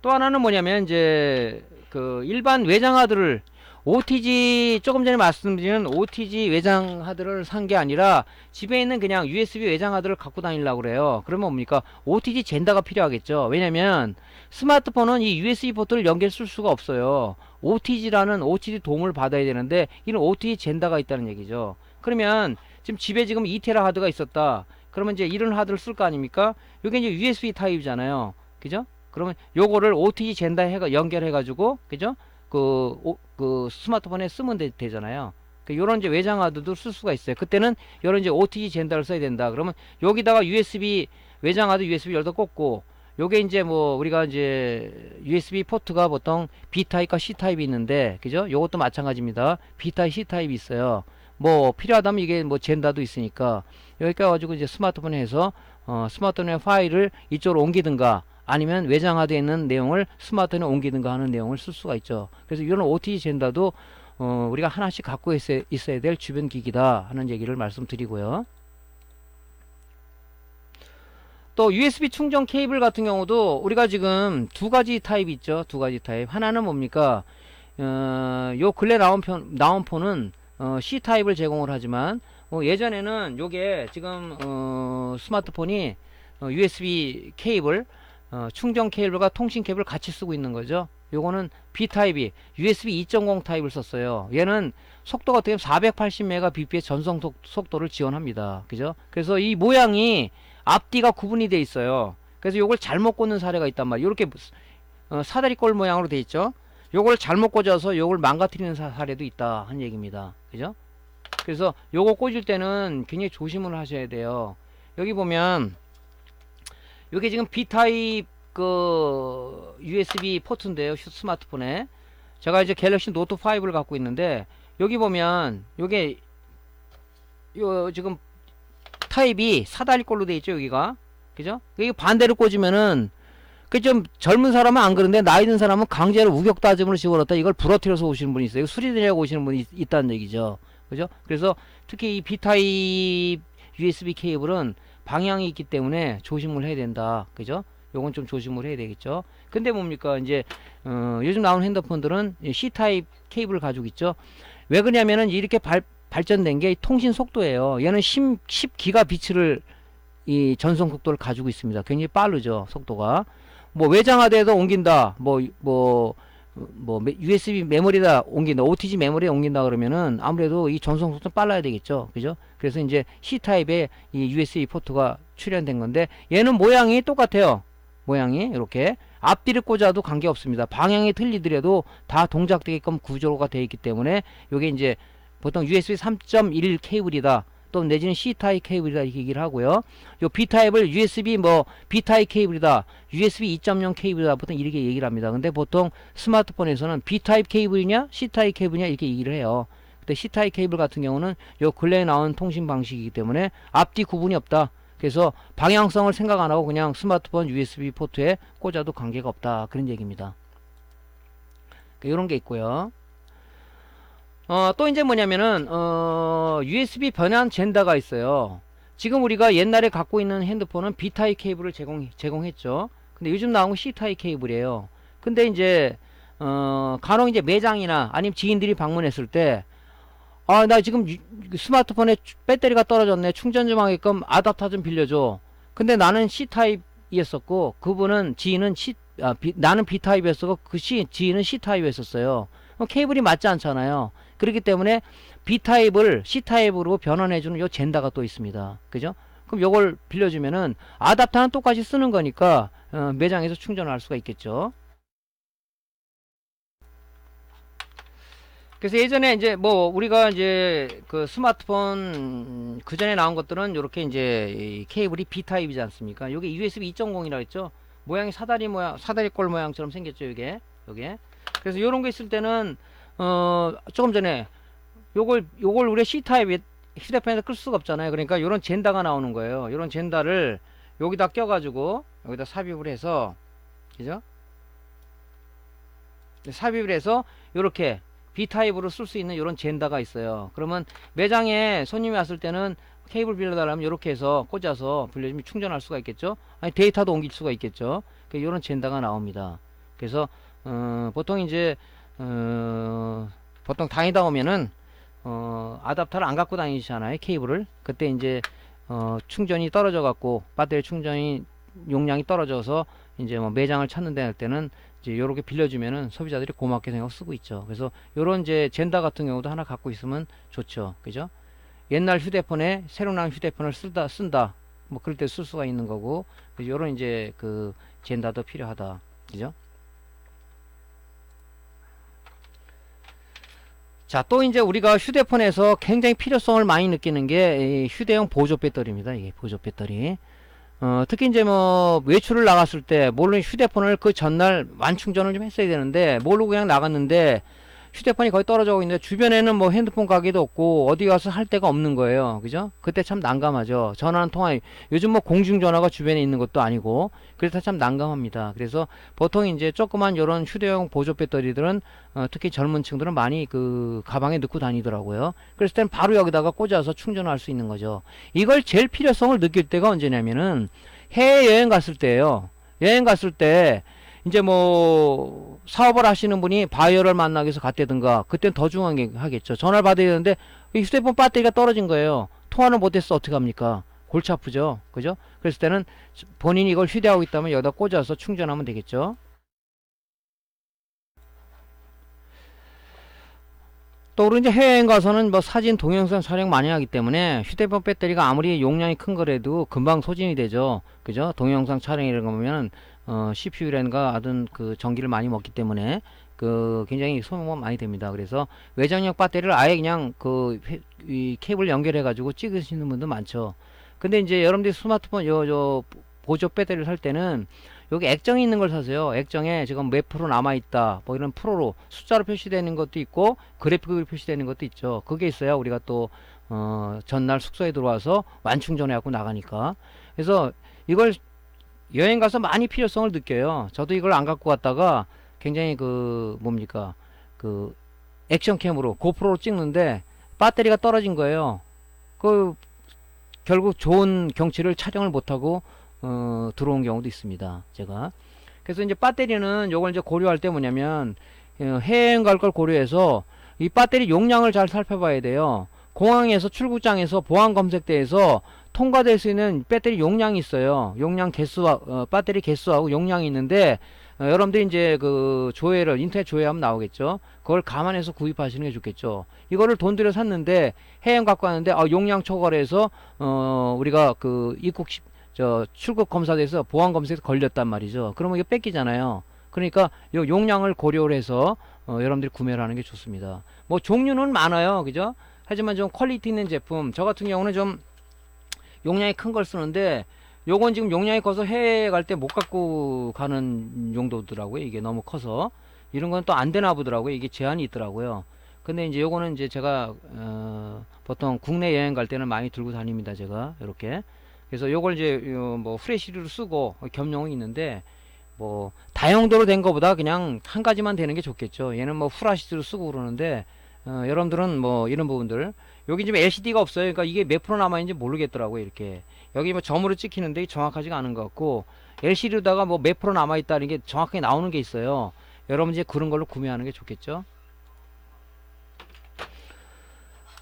또 하나는 뭐냐면 이제 그 일반 외장 하드를 OTG 조금 전에 말씀드린 OTG 외장 하드를 산 게 아니라 집에 있는 그냥 USB 외장 하드를 갖고 다니려고 그래요. 그러면 뭡니까? OTG 젠더가 필요하겠죠. 왜냐면 스마트폰은 이 USB 포트를 연결 쓸 수가 없어요. OTG라는 OTG 도움을 받아야 되는데 이런 OTG 젠더가 있다는 얘기죠. 그러면 지금 집에 지금 2테라 하드가 있었다. 그러면 이제 이런 하드를 쓸 거 아닙니까? 이게 이제 USB 타입이잖아요. 그죠? 그러면 요거를 OTG 젠더 연결해 가지고 그죠? 그 스마트폰에 쓰면 되잖아요. 요런 이제 외장 하드도 쓸 수가 있어요. 그때는 요런 이제 OTG 젠더를 써야 된다. 그러면 여기다가 USB 외장 하드 USB 열도 꽂고 요게 이제 뭐 우리가 이제 USB 포트가 보통 B 타입과 C 타입이 있는데 그죠? 요것도 마찬가지입니다. B 타입, C 타입이 있어요. 뭐 필요하다면 이게 뭐 젠더도 있으니까 여기 가지고 이제 스마트폰에 해서 스마트폰의 파일을 이쪽으로 옮기든가 아니면 외장 하드에 있는 내용을 스마트폰에 옮기든가 하는 내용을 쓸 수가 있죠. 그래서 이런 OTG 젠더도 우리가 하나씩 갖고 있어야 될 주변 기기다 하는 얘기를 말씀드리고요. 또 USB 충전 케이블 같은 경우도 우리가 지금 두 가지 타입 있죠. 두 가지 타입. 하나는 뭡니까? 요 근래 나온 폰은 C 타입을 제공을 하지만 예전에는 요게 지금 스마트폰이 USB 케이블 충전 케이블과 통신 케이블을 같이 쓰고 있는 거죠. 요거는 B타입이 USB 2.0 타입을 썼어요. 얘는 속도가 어떻게 보면 480Mbps 전송 속도를 지원합니다. 그죠? 그래서 이 모양이 앞뒤가 구분이 돼 있어요. 그래서 요걸 잘못 꽂는 사례가 있단 말이에요. 이렇게 사다리꼴 모양으로 돼 있죠. 요걸 잘못 꽂아서 요걸 망가뜨리는 사례도 있다 한 얘기입니다. 그죠? 그래서 요거 꽂을 때는 굉장히 조심을 하셔야 돼요. 여기 보면 요게 지금 B타입 그 USB 포트인데요. 스마트폰에 제가 이제 갤럭시 노트 5를 갖고 있는데 여기 보면 요게 요 지금 타입이 사다리꼴로 돼 있죠. 여기가 그죠? 여기 반대로 꽂으면은 그 좀 젊은 사람은 안 그런데 나이 든 사람은 강제로 우격다짐으로 집어넣었다 이걸 부러뜨려서 오시는 분이 있어요. 수리되려고 오시는 분이 있다는 얘기죠. 그죠? 그래서 특히 이 B타입 USB 케이블은 방향이 있기 때문에 조심을 해야 된다. 그죠? 요건 좀 조심을 해야 되겠죠. 근데 뭡니까? 이제 요즘 나오는 핸드폰들은 C타입 케이블을 가지고 있죠. 왜 그러냐면은 이렇게 발전된 게 통신 속도예요. 얘는 10기가비츠를 이 전송 속도를 가지고 있습니다. 굉장히 빠르죠. 속도가. 뭐 외장하드에도 옮긴다. USB 메모리에다 옮긴다. OTG 메모리에 옮긴다 그러면은 아무래도 이 전송 속도는 빨라야 되겠죠. 그죠? 그래서 이제 C타입의 이 USB 포트가 출연된 건데 얘는 모양이 똑같아요. 모양이 이렇게 앞뒤를 꽂아도 관계없습니다. 방향이 틀리더라도 다 동작되게끔 구조가 되어 있기 때문에 요게 이제 보통 USB 3.1 케이블이다. 또 내지는 C타입 케이블이다 이렇게 얘기를 하고요. 요 B타입을 USB B타입 케이블이다. USB 2.0 케이블이다. 보통 이렇게 얘기를 합니다. 근데 보통 스마트폰에서는 B타입 케이블이냐 C타입 케이블이냐 이렇게 얘기를 해요. 근데 C타입 케이블 같은 경우는 요 근래에 나온 통신 방식이기 때문에 앞뒤 구분이 없다. 그래서 방향성을 생각 안 하고 그냥 스마트폰 USB 포트에 꽂아도 관계가 없다. 그런 얘기입니다. 요런 게 있고요. 또 이제 뭐냐면은 USB 변환 젠더가 있어요. 지금 우리가 옛날에 갖고 있는 핸드폰은 B타입 케이블을 제공했죠. 근데 요즘 나온 건 C타입 케이블이에요. 근데 이제 간혹 이제 매장이나 아니면 지인들이 방문했을 때 나 지금 스마트폰에 배터리가 떨어졌네. 충전 좀 하게끔 아답터 좀 빌려줘. 근데 나는 C타입이었었고 그분은 지인은 나는 B타입이었었고 지인은 C타입이었었어요. 케이블이 맞지 않잖아요. 그렇기 때문에 B타입을 C타입으로 변환해주는 요 젠더가 또 있습니다. 그죠? 그럼 요걸 빌려주면은 아답터는 똑같이 쓰는 거니까 매장에서 충전할 수가 있겠죠. 그래서 예전에 이제 우리가 이제 그 스마트폰 그 전에 나온 것들은 요렇게 이제 이 케이블이 B타입이지 않습니까? 요게 USB 2.0이라고 했죠. 모양이 사다리꼴 모양처럼 생겼죠. 요게. 그래서 요런 거 있을 때는 조금 전에 요걸 우리가 C타입 휴대폰에서 끌 수가 없잖아요. 그러니까 요런 젠더가 나오는 거예요. 요런 젠더를 여기다 껴가지고 여기다 삽입을 해서 그죠? 삽입을 해서 요렇게 B타입으로 쓸 수 있는 요런 젠더가 있어요. 그러면 매장에 손님이 왔을 때는 케이블 빌려달라면 요렇게 해서 꽂아서 빌려주면 충전할 수가 있겠죠. 아니 데이터도 옮길 수가 있겠죠. 요런 젠더가 나옵니다. 그래서 보통 이제 보통 다니다 오면은 아답터를 안 갖고 다니시잖아요. 케이블을. 그때 이제 충전이 떨어져 갖고 배터리 충전이 용량이 떨어져서 이제 매장을 찾는 데 할 때는 이제 요렇게 빌려주면은 소비자들이 고맙게 생각하고 쓰고 있죠. 그래서 요런 이제 젠더 같은 경우도 하나 갖고 있으면 좋죠. 그죠? 옛날 휴대폰에 새로 나온 휴대폰을 쓴다. 그럴 때 쓸 수가 있는 거고. 요런 이제 그 젠더도 필요하다. 그죠? 자, 또 이제 우리가 휴대폰에서 굉장히 필요성을 많이 느끼는 게 휴대용 보조 배터리입니다. 이게 보조 배터리. 특히 이제 외출을 나갔을 때 물론 휴대폰을 그 전날 완충전을 좀 했어야 되는데 모르고 그냥 나갔는데 휴대폰이 거의 떨어져 있는데 주변에는 핸드폰 가게도 없고 어디 가서 할 데가 없는 거예요. 그죠? 그때 참 난감하죠. 전화는 통화, 요즘 공중전화가 주변에 있는 것도 아니고, 그래서 참 난감합니다. 그래서 보통 이제 조그만 요런 휴대용 보조 배터리들은, 특히 젊은 층들은 많이 그 가방에 넣고 다니더라고요. 그랬을 때는 바로 여기다가 꽂아서 충전할 수 있는 거죠. 이걸 제일 필요성을 느낄 때가 언제냐면은 해외여행 갔을 때예요. 여행 갔을 때, 이제 사업을 하시는 분이 바이어를 만나기 위해서 갔다든가, 그때는 더 중요하겠죠. 전화를 받아야 되는데, 휴대폰 배터리가 떨어진 거예요. 통화를 못했어. 어떡합니까? 골치 아프죠. 그죠? 그랬을 때는 본인이 이걸 휴대하고 있다면 여기다 꽂아서 충전하면 되겠죠. 또 우리 이제 해외여행 가서는 뭐 사진 동영상 촬영 많이 하기 때문에 휴대폰 배터리가 아무리 용량이 큰 거라도 금방 소진이 되죠. 그죠? 동영상 촬영 이런 거 보면 CPU라든가 하여튼 그 전기를 많이 먹기 때문에 그 굉장히 소모가 많이 됩니다. 그래서 외장력 배터리를 아예 그냥 이 케이블 연결해 가지고 찍으시는 분도 많죠. 근데 이제 여러분들이 스마트폰 저 보조 배터리를 살 때는 여기 액정이 있는 걸 사세요. 액정에 지금 몇 프로 남아있다 뭐 이런 프로로 숫자로 표시되는 것도 있고 그래픽으로 표시되는 것도 있죠. 그게 있어야 우리가 또 전날 숙소에 들어와서 완충전해 갖고 나가니까. 그래서 이걸 여행 가서 많이 필요성을 느껴요. 저도 이걸 안 갖고 갔다가 굉장히 그 뭡니까 그 액션캠으로 고프로로 찍는데 배터리가 떨어진 거예요. 그 결국 좋은 경치를 촬영을 못하고 들어온 경우도 있습니다. 제가. 그래서 이제 배터리는 요걸 이제 고려할 때 뭐냐면 해외여행 갈 걸 고려해서 이 배터리 용량을 잘 살펴봐야 돼요. 공항에서 출국장에서 보안 검색대에서 통과될 수 있는 배터리 용량이 있어요. 용량 개수와 배터리 개수하고 용량이 있는데 여러분들이 이제 그 조회를 인터넷 조회하면 나오겠죠. 그걸 감안해서 구입하시는 게 좋겠죠. 이거를 돈 들여 샀는데 해외여행 갖고 왔는데 용량 초과해서 우리가 그 입국 출국 검사대에서 보안 검색에 걸렸단 말이죠. 그러면 이거 뺏기잖아요. 그러니까 요 용량을 고려를 해서 여러분들이 구매를 하는 게 좋습니다. 뭐 종류는 많아요. 그죠? 하지만 좀 퀄리티 있는 제품, 저 같은 경우는 좀 용량이 큰 걸 쓰는데 요건 지금 용량이 커서 해외에 갈 때 못 갖고 가는 용도더라고요. 이게 너무 커서. 이런 건 또 안 되나 보더라고요. 이게 제한이 있더라고요. 근데 이제 요거는 이제 제가 보통 국내 여행 갈 때는 많이 들고 다닙니다. 제가 이렇게. 그래서 요걸 이제 뭐 프레시리로 쓰고 겸용이 있는데 뭐 다용도로 된 거보다 그냥 한 가지만 되는 게 좋겠죠. 얘는 뭐 후라시드로 쓰고 그러는데 여러분들은 뭐 이런 부분들 여기 지금 LCD가 없어요. 그러니까 이게 몇 프로 남아있는지 모르겠더라고요. 이렇게 여기 뭐 점으로 찍히는데 정확하지가 않은 것 같고 LCD로다가 뭐 몇 프로 남아있다는 게 정확하게 나오는 게 있어요. 여러분 이제 그런 걸로 구매하는 게 좋겠죠.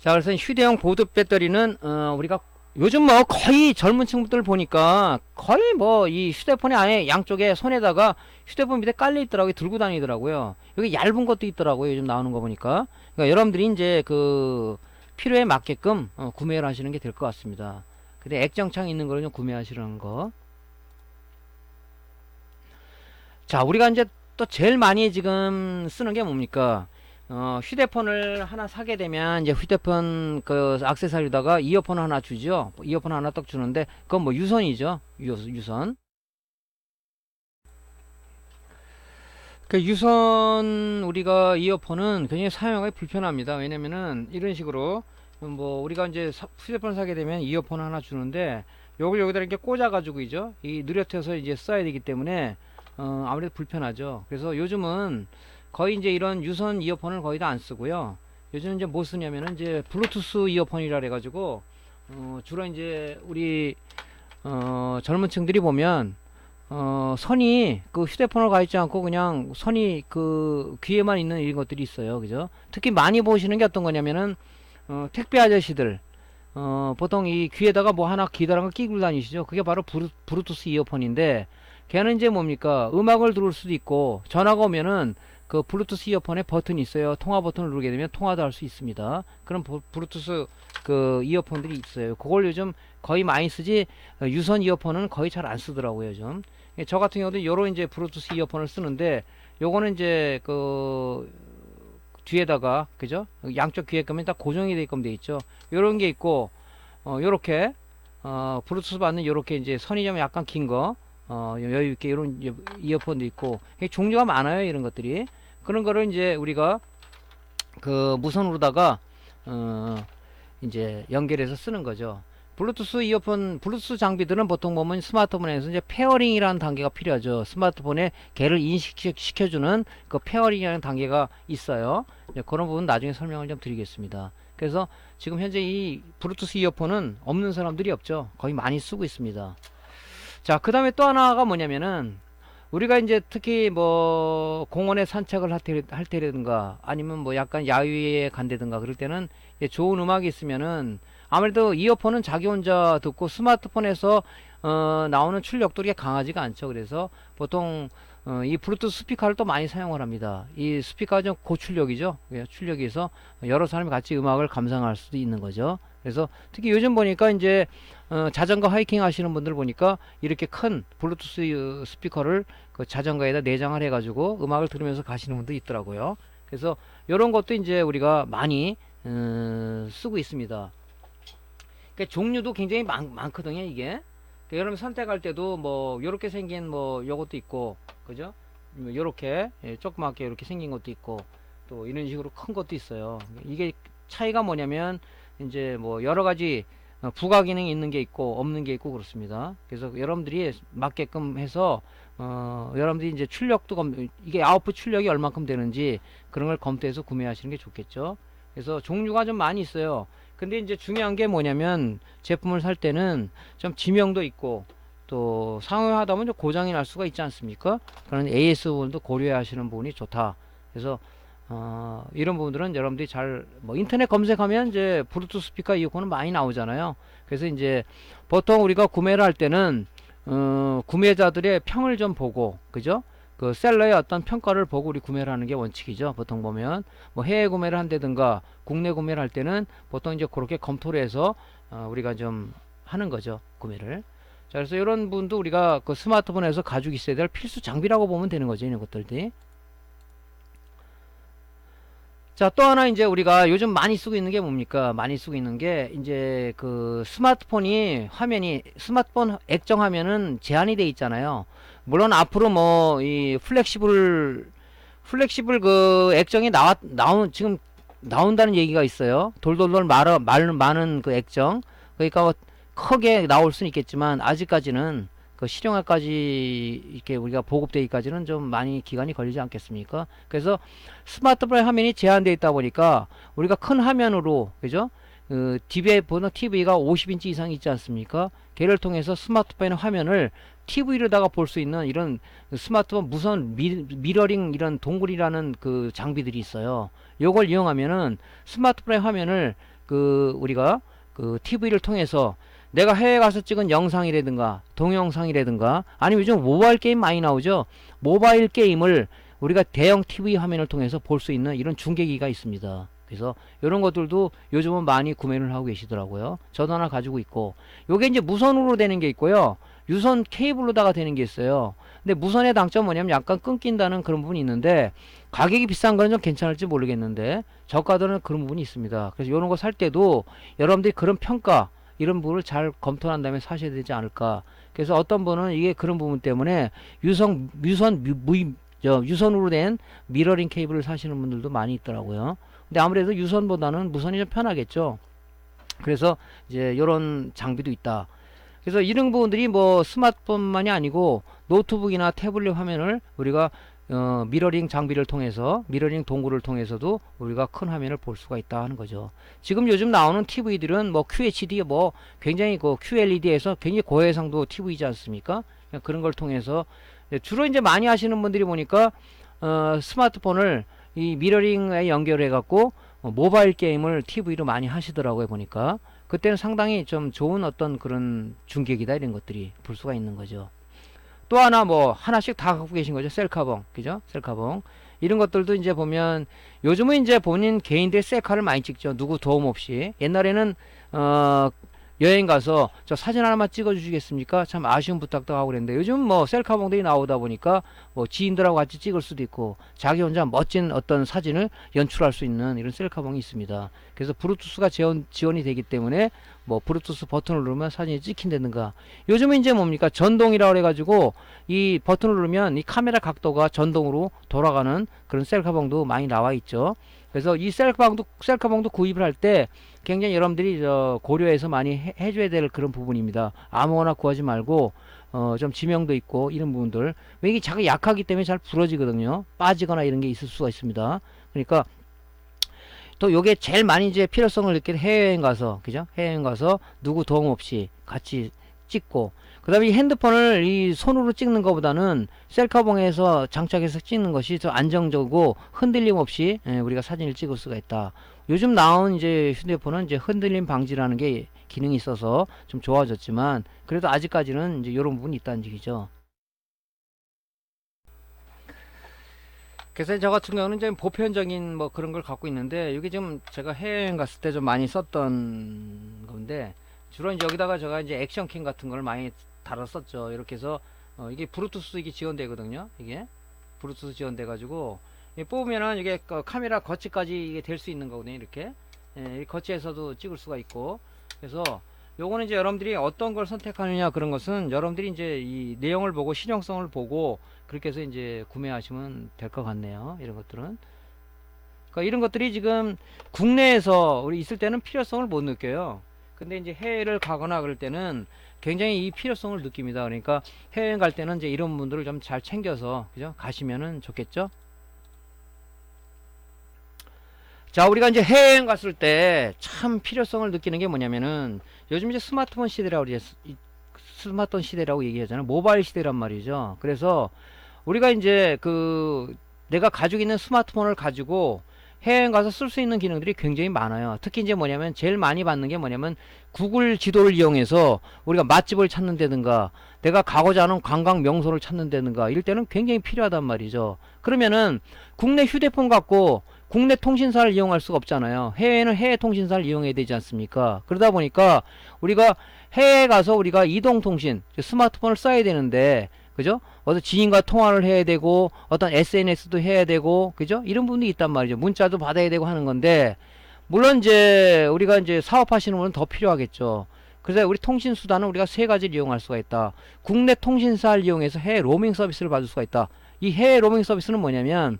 자, 그래서 휴대용 보드 배터리는 우리가 요즘 뭐 거의 젊은 친구들 보니까 거의 뭐 이 휴대폰이 아예 양쪽에 손에다가 휴대폰 밑에 깔려 있더라고요. 들고 다니더라고요. 여기 얇은 것도 있더라고요. 요즘 나오는 거 보니까. 그러니까 여러분들이 이제 그 필요에 맞게끔 구매를 하시는 게 될 것 같습니다. 근데 액정창 있는 거를 좀 구매하시라는 거. 자, 우리가 이제 또 제일 많이 지금 쓰는 게 뭡니까? 휴대폰을 하나 사게 되면 이제 휴대폰 그 액세서리다가 이어폰 하나 주죠. 이어폰 하나 딱 주는데 그건 뭐 유선이죠. 유선. 그 유선 우리가 이어폰은 굉장히 사용하기 불편합니다. 왜냐면은 이런 식으로 뭐 우리가 이제 휴대폰 사게 되면 이어폰 하나 주는데 요걸 여기다 이렇게 꽂아 가지고 이죠. 이 느려트여서 이제 써야 되기 때문에 아무래도 불편하죠. 그래서 요즘은 거의 이제 이런 유선 이어폰을 거의 다 안 쓰고요. 요즘 이제 뭐 쓰냐면은 이제 블루투스 이어폰이라 그래가지고 주로 이제 우리 젊은 층들이 보면 선이 그 휴대폰을 가 있지 않고 그냥 선이 그 귀에만 있는 이런 것들이 있어요. 그죠? 특히 많이 보시는 게 어떤 거냐면은 택배 아저씨들 보통 이 귀에다가 뭐 하나 기다란 거 끼고 다니시죠. 그게 바로 블루투스 이어폰인데 걔는 이제 뭡니까 음악을 들을 수도 있고 전화가 오면은 그 블루투스 이어폰에 버튼이 있어요. 통화 버튼을 누르게 되면 통화도 할 수 있습니다. 그런 블루투스 그 이어폰들이 있어요. 그걸 요즘 거의 많이 쓰지 유선 이어폰은 거의 잘 안 쓰더라고요. 요즘 저 같은 경우도 요런 이제 블루투스 이어폰을 쓰는데 요거는 이제 그 뒤에다가 그죠? 양쪽 귀에 끄면 딱 고정이 되게끔 돼 있죠. 요런 게 있고 요렇게 블루투스 받는 요렇게 이제 선이 좀 약간 긴 거 여유 있게 이런 이어폰도 있고 종류가 많아요. 이런 것들이 그런 거를 이제 우리가 그 무선으로다가 이제 연결해서 쓰는 거죠. 블루투스 이어폰, 블루투스 장비들은 보통 보면 스마트폰에서 이제 페어링이라는 단계가 필요하죠. 스마트폰에 걔를 인식시켜주는 그 페어링이라는 단계가 있어요. 그런 부분 나중에 설명을 좀 드리겠습니다. 그래서 지금 현재 이 블루투스 이어폰은 없는 사람들이 없죠. 거의 많이 쓰고 있습니다. 자, 그 다음에 또 하나가 뭐냐면은 우리가 이제 특히 뭐 공원에 산책을 할 때라든가 아니면 뭐 약간 야외에 간다든가 그럴 때는 좋은 음악이 있으면은 아무래도 이어폰은 자기 혼자 듣고 스마트폰에서 나오는 출력도 강하지가 않죠. 그래서 보통 이 블루투스 스피커를 또 많이 사용을 합니다. 이 스피커가 좀 고출력이죠. 출력이 있어 여러 사람이 같이 음악을 감상할 수도 있는 거죠. 그래서 특히 요즘 보니까 이제 자전거 하이킹 하시는 분들 보니까 이렇게 큰 블루투스 스피커를 그 자전거에다 내장을 해가지고 음악을 들으면서 가시는 분도 있더라고요. 그래서 이런 것도 이제 우리가 많이 쓰고 있습니다. 그러니까 종류도 굉장히 많거든요, 이게. 그러니까 여러분 선택할 때도 뭐 요렇게 생긴 뭐 요것도 있고, 그죠? 요렇게 조그맣게 이렇게 생긴 것도 있고, 또 이런 식으로 큰 것도 있어요. 이게 차이가 뭐냐면 이제 뭐 여러 가지 부가 기능이 있는 게 있고 없는 게 있고 그렇습니다. 그래서 여러분들이 맞게끔 해서 여러분들이 이제 출력도 이게 아웃풋 출력이 얼만큼 되는지 그런 걸 검토해서 구매하시는 게 좋겠죠. 그래서 종류가 좀 많이 있어요. 근데 이제 중요한 게 뭐냐면 제품을 살 때는 좀 지명도 있고 또 상용하다 보면 좀 고장이 날 수가 있지 않습니까? 그런 AS 부분도 고려해 하시는 부분이 좋다. 그래서 이런 부분들은 여러분들이 잘 뭐 인터넷 검색하면 이제 블루투스 스피커 이어폰은 많이 나오잖아요. 그래서 이제 보통 우리가 구매를 할 때는 구매자들의 평을 좀 보고, 그죠? 그 셀러의 어떤 평가를 보고 우리 구매를 하는 게 원칙이죠. 보통 보면 뭐 해외 구매를 한다든가 국내 구매를 할 때는 보통 이제 그렇게 검토를 해서 우리가 좀 하는 거죠, 구매를. 자, 그래서 이런 분도 우리가 그 스마트폰에서 가지고 있어야 될 필수 장비라고 보면 되는 거죠, 이런 것들이. 자, 또 하나 이제 우리가 요즘 많이 쓰고 있는 게 뭡니까? 많이 쓰고 있는 게 이제 그 스마트폰이 화면이 스마트폰 액정 화면은 제한이 돼 있잖아요. 물론 앞으로 뭐 이 플렉시블 그 액정이 지금 나온다는 얘기가 있어요. 돌돌돌 많은 그 액정. 그러니까 뭐 크게 나올 수는 있겠지만 아직까지는 그 실용화까지 이렇게 우리가 보급되기까지는 좀 많이 기간이 걸리지 않겠습니까? 그래서 스마트폰 화면이 제한되어 있다 보니까 우리가 큰 화면으로, 그죠? 그 보는 TV가 50인치 이상 있지 않습니까? 걔를 통해서 스마트폰의 화면을 TV로다가 볼 수 있는 이런 스마트폰 무선 미러링 이런 동굴이라는 그 장비들이 있어요. 요걸 이용하면은 스마트폰의 화면을 그 우리가 그 TV를 통해서 내가 해외 가서 찍은 영상이라든가 동영상이라든가 아니면 요즘 모바일 게임 많이 나오죠. 모바일 게임을 우리가 대형 TV 화면을 통해서 볼 수 있는 이런 중계기가 있습니다. 그래서 이런 것들도 요즘은 많이 구매를 하고 계시더라고요. 저도 하나 가지고 있고, 요게 이제 무선으로 되는 게 있고요, 유선 케이블로다가 되는 게 있어요. 근데 무선의 단점 뭐냐면 약간 끊긴다는 그런 부분이 있는데, 가격이 비싼 거는 좀 괜찮을지 모르겠는데 저가들은 그런 부분이 있습니다. 그래서 이런 거 살 때도 여러분들이 그런 평가 이런 부분을 잘 검토한 다음에 사셔야 되지 않을까. 그래서 어떤 분은 이게 그런 부분 때문에 유선으로 된 미러링 케이블을 사시는 분들도 많이 있더라고요. 근데 아무래도 유선보다는 무선이 좀 편하겠죠. 그래서 이제 이런 장비도 있다. 그래서 이런 부분들이 뭐 스마트폰만이 아니고 노트북이나 태블릿 화면을 우리가 미러링 장비를 통해서, 미러링 동굴을 통해서도 우리가 큰 화면을 볼 수가 있다 하는 거죠. 지금 요즘 나오는 TV들은 뭐 QHD 뭐 굉장히 그 QLED에서 굉장히 고해상도 TV이지 않습니까? 그런 걸 통해서 주로 이제 많이 하시는 분들이 보니까 스마트폰을 이 미러링에 연결해 갖고 모바일 게임을 TV로 많이 하시더라고요, 보니까. 그때는 상당히 좀 좋은 어떤 그런 중계기다 이런 것들이 볼 수가 있는 거죠. 또 하나 뭐 하나씩 다 갖고 계신 거죠. 셀카봉, 그죠? 셀카봉 이런 것들도 이제 보면 요즘은 이제 본인 개인들 셀카를 많이 찍죠. 누구 도움 없이. 옛날에는 여행 가서 저 사진 하나만 찍어 주시겠습니까? 참 아쉬운 부탁도 하고 그랬는데 요즘 뭐 셀카봉들이 나오다 보니까 뭐 지인들하고 같이 찍을 수도 있고 자기 혼자 멋진 어떤 사진을 연출할 수 있는 이런 셀카봉이 있습니다. 그래서 블루투스가 지원이 되기 때문에 뭐 블루투스 버튼을 누르면 사진이 찍힌다든가, 요즘은 이제 뭡니까 전동이라고 그래가지고 이 버튼을 누르면 이 카메라 각도가 전동으로 돌아가는 그런 셀카봉도 많이 나와 있죠. 그래서 이 셀카봉도 구입을 할 때 굉장히 여러분들이 고려해서 많이 해줘야 될 그런 부분입니다. 아무거나 구하지 말고 좀 지명도 있고 이런 부분들, 왜 이게 자꾸 약하기 때문에 잘 부러지거든요. 빠지거나 이런 게 있을 수가 있습니다. 그러니까 또 요게 제일 많이 이제 필요성을 느끼는 해외여행 가서, 그죠? 해외여행 가서 누구 도움 없이 같이 찍고, 그 다음에 이 핸드폰을 이 손으로 찍는 것보다는 셀카봉에서 장착해서 찍는 것이 더 안정적이고 흔들림 없이 우리가 사진을 찍을 수가 있다. 요즘 나온 이제 휴대폰은 이제 흔들림 방지라는 게 기능이 있어서 좀 좋아졌지만 그래도 아직까지는 이제 이런 부분이 있다는 얘기죠. 그래서 저 같은 경우는 이제 보편적인 뭐 그런 걸 갖고 있는데 이게 좀 제가 해외여행 갔을 때 좀 많이 썼던 건데 주로 이제 여기다가 제가 이제 액션캠 같은 걸 많이 달았었죠. 이렇게 해서 이게 브루투스 이게 지원되거든요. 이게 브루투스 지원돼 가지고 뽑으면은 이게 카메라 거치까지 이게 될 수 있는 거거든요. 이렇게 이 거치에서도 찍을 수가 있고 그래서 요거는 이제 여러분들이 어떤 걸 선택하느냐 그런 것은 여러분들이 이제 이 내용을 보고 실용성을 보고 그렇게 해서 이제 구매하시면 될 것 같네요. 이런 것들은. 그러니까 이런 것들이 지금 국내에서 우리 있을 때는 필요성을 못 느껴요. 근데 이제 해외를 가거나 그럴 때는 굉장히 이 필요성을 느낍니다. 그러니까 해외여행 갈 때는 이제 이런 분들을 좀 잘 챙겨서 그죠? 가시면은 좋겠죠? 자, 우리가 이제 해외여행 갔을 때 참 필요성을 느끼는 게 뭐냐면은 요즘 이제 스마트폰 시대라고 스마트폰 시대라고 얘기하잖아요. 모바일 시대란 말이죠. 그래서 우리가 이제 내가 가지고 있는 스마트폰을 가지고 해외여행 가서 쓸 수 있는 기능들이 굉장히 많아요. 특히 이제 뭐냐면 제일 많이 받는 게 뭐냐면 구글 지도를 이용해서 우리가 맛집을 찾는다든가 내가 가고자 하는 관광 명소를 찾는다든가 이럴 때는 굉장히 필요하단 말이죠. 그러면은 국내 휴대폰 갖고 국내 통신사를 이용할 수가 없잖아요. 해외는 해외 통신사를 이용해야 되지 않습니까? 그러다 보니까 우리가 해외에 가서 우리가 이동통신, 스마트폰을 써야 되는데, 그죠? 어떤 지인과 통화를 해야 되고, 어떤 SNS도 해야 되고, 그죠? 이런 부분이 있단 말이죠. 문자도 받아야 되고 하는 건데, 물론 이제 우리가 이제 사업하시는 분은 더 필요하겠죠. 그래서 우리 통신 수단은 우리가 세 가지를 이용할 수가 있다. 국내 통신사를 이용해서 해외 로밍 서비스를 받을 수가 있다. 이 해외 로밍 서비스는 뭐냐면,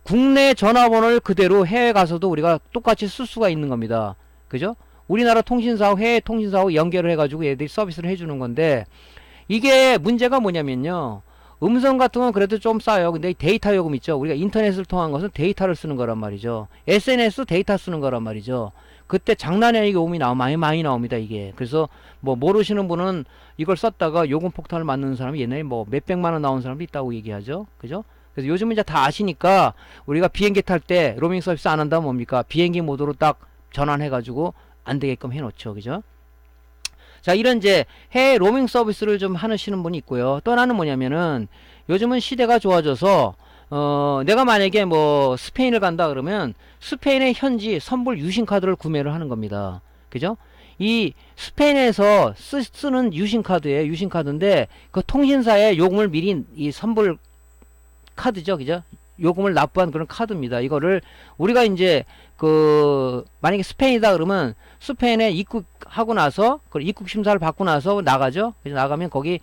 국내 전화번호를 그대로 해외 가서도 우리가 똑같이 쓸 수가 있는 겁니다. 그죠? 우리나라 통신사하고 해외 통신사하고 연결을 해가지고 얘들이 서비스를 해주는 건데 이게 문제가 뭐냐면요. 음성 같은 건 그래도 좀 싸요. 근데 데이터 요금 있죠. 우리가 인터넷을 통한 것은 데이터를 쓰는 거란 말이죠. SNS 데이터 쓰는 거란 말이죠. 그때 장난이 아니게 요금이 많이 나옵니다. 이게. 그래서 뭐 모르시는 분은 이걸 썼다가 요금 폭탄을 맞는 사람이 옛날에 뭐 몇백만 원 나온 사람도 있다고 얘기하죠. 그죠? 그래서 요즘은 이제 다 아시니까 우리가 비행기 탈 때 로밍 서비스 안 한다면 뭡니까? 비행기 모드로 딱 전환해가지고 안 되게끔 해놓죠. 그죠? 자, 이런 이제 해외 로밍 서비스를 좀 하시는 분이 있고요. 또 하나는 뭐냐면은 요즘은 시대가 좋아져서 내가 만약에 뭐 스페인을 간다 그러면 스페인의 현지 선불 유심카드를 구매를 하는 겁니다. 그죠? 이 스페인에서 쓰는 유심카드예요. 유심카드인데 그 통신사에 요금을 미리 이 선불 카드죠. 그죠? 요금을 납부한 그런 카드입니다. 이거를 우리가 이제 만약에 스페인이다 그러면 스페인에 입국하고 나서 그 입국 심사를 받고 나서 나가죠. 그래서 나가면 거기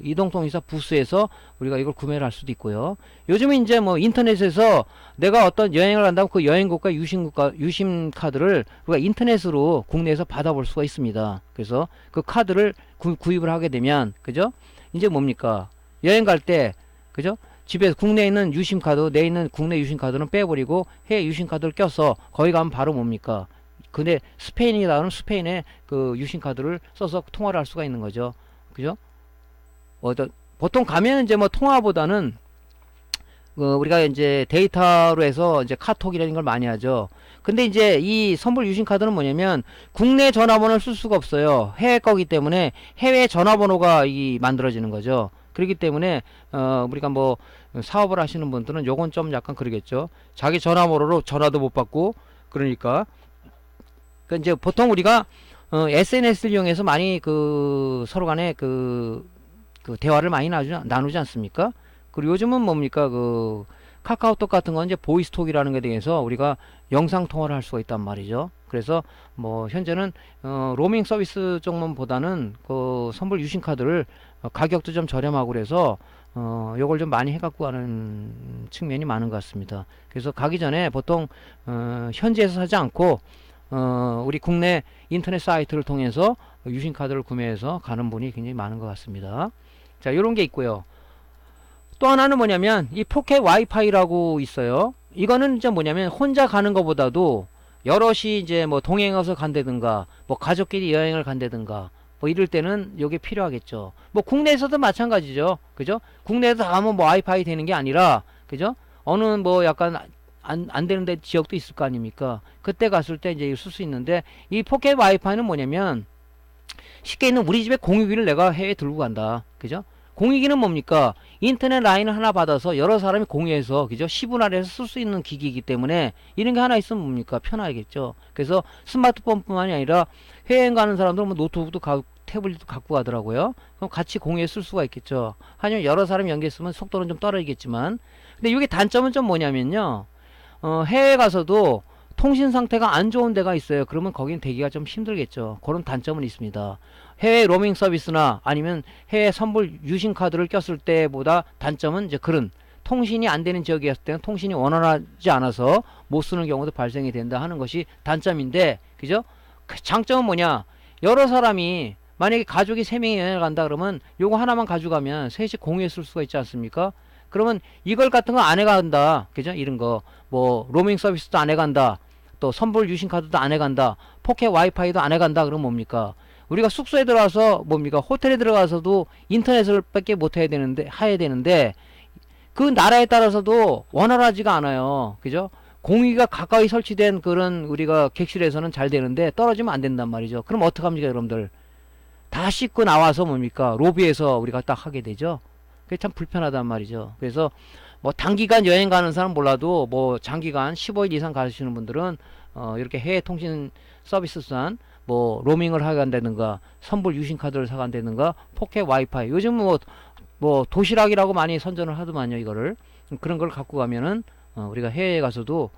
이동통신사 부스에서 우리가 이걸 구매를 할 수도 있고요. 요즘은 이제 뭐 인터넷에서 내가 어떤 여행을 한다면 그 여행국가 유심 카드를 우리가 인터넷으로 국내에서 받아볼 수가 있습니다. 그래서 그 카드를 구입을 하게 되면 그죠? 이제 뭡니까? 여행 갈 때 그죠? 집에서 국내에 있는 유심카드, 내 있는 국내 유심카드는 빼버리고 해외 유심카드를 껴서 거기 가면 바로 뭡니까? 근데 스페인이다 그러면 스페인에 그 유심카드를 써서 통화를 할 수가 있는 거죠. 그죠? 보통 가면 이제 뭐 통화보다는 우리가 이제 데이터로 해서 이제 카톡이라는 걸 많이 하죠. 근데 이제 이 선불 유심카드는 뭐냐면 국내 전화번호를 쓸 수가 없어요. 해외 거기 때문에 해외 전화번호가 만들어지는 거죠. 그렇기 때문에 우리가 뭐 사업을 하시는 분들은 요건 좀 약간 그러겠죠. 자기 전화번호로 전화도 못 받고 그러니까 이제 보통 우리가 SNS를 이용해서 많이 서로 간에 대화를 많이 나누지 않습니까? 그리고 요즘은 뭡니까 카카오톡 같은 건 이제 보이스톡이라는 것에 대해서 우리가 영상 통화를 할 수가 있단 말이죠. 그래서 뭐 현재는 로밍 서비스 쪽보다는 선불 유심카드를 가격도 좀 저렴하고 그래서 요걸 좀 많이 해갖고 가는 측면이 많은 것 같습니다. 그래서 가기 전에 보통 현지에서 사지 않고 우리 국내 인터넷 사이트를 통해서 유심카드를 구매해서 가는 분이 굉장히 많은 것 같습니다. 자, 요런 게 있고요. 또 하나는 뭐냐면 이 포켓 와이파이라고 있어요. 이거는 이제 뭐냐면 혼자 가는 것보다도 여럿이 이제 뭐 동행해서 간다든가 뭐 가족끼리 여행을 간다든가 뭐 이럴 때는 요게 필요하겠죠. 뭐 국내에서도 마찬가지죠. 그죠? 국내에서 가면 뭐 와이파이 되는 게 아니라 그죠? 어느 뭐 약간 안 되는 지역도 있을 거 아닙니까? 그때 갔을 때 이제 쓸 수 있는데, 이 포켓 와이파이는 뭐냐면, 쉽게 있는 우리 집에 공유기를 내가 해외에 들고 간다. 그죠? 공유기는 뭡니까? 인터넷 라인을 하나 받아서 여러 사람이 공유해서, 그죠? 10분할해서 쓸 수 있는 기기이기 때문에 이런 게 하나 있으면 뭡니까? 편하겠죠. 그래서 스마트폰뿐만이 아니라 해외여행 가는 사람들은 뭐 노트북도 태블릿도 갖고 가더라고요. 그럼 같이 공유해 쓸 수가 있겠죠. 하지만 여러 사람이 연계했으면 속도는 좀 떨어지겠지만, 근데 이게 단점은 좀 뭐냐면요. 해외 가서도 통신 상태가 안 좋은 데가 있어요. 그러면 거긴 되기가 좀 힘들겠죠. 그런 단점은 있습니다. 해외 로밍 서비스나 아니면 해외 선불 유심 카드를 꼈을 때보다 단점은 이제 그런 통신이 안 되는 지역이었을 때는 통신이 원활하지 않아서 못 쓰는 경우도 발생이 된다 하는 것이 단점인데, 그죠? 그 장점은 뭐냐? 여러 사람이 만약에 가족이 3명이 여행을 간다 그러면 요거 하나만 가져가면 셋이 공유해 쓸 수가 있지 않습니까? 그러면 이걸 같은 거 안 해간다. 그죠? 이런 거. 뭐, 로밍 서비스도 안 해간다. 또 선불 유심카드도 안 해간다. 포켓 와이파이도 안 해간다. 그러면 뭡니까? 우리가 숙소에 들어가서 뭡니까? 호텔에 들어가서도 인터넷을 밖에 못 해야 되는데, 그 나라에 따라서도 원활하지가 않아요. 그죠? 공유기가 가까이 설치된 그런 우리가 객실에서는 잘 되는데 떨어지면 안 된단 말이죠. 그럼 어떡합니까, 여러분들? 다 씻고 나와서 뭡니까? 로비에서 우리가 딱 하게 되죠. 그게 참 불편하단 말이죠. 그래서 뭐 단기간 여행 가는 사람 몰라도 뭐 장기간 15일 이상 가시는 분들은 이렇게 해외 통신 서비스산 뭐 로밍을 하간다든가 선불 유심 카드를 사간다든가 포켓 와이파이, 요즘 뭐 도시락이라고 많이 선전을 하더만요. 이거를 그런 걸 갖고 가면은 우리가 해외에 가서도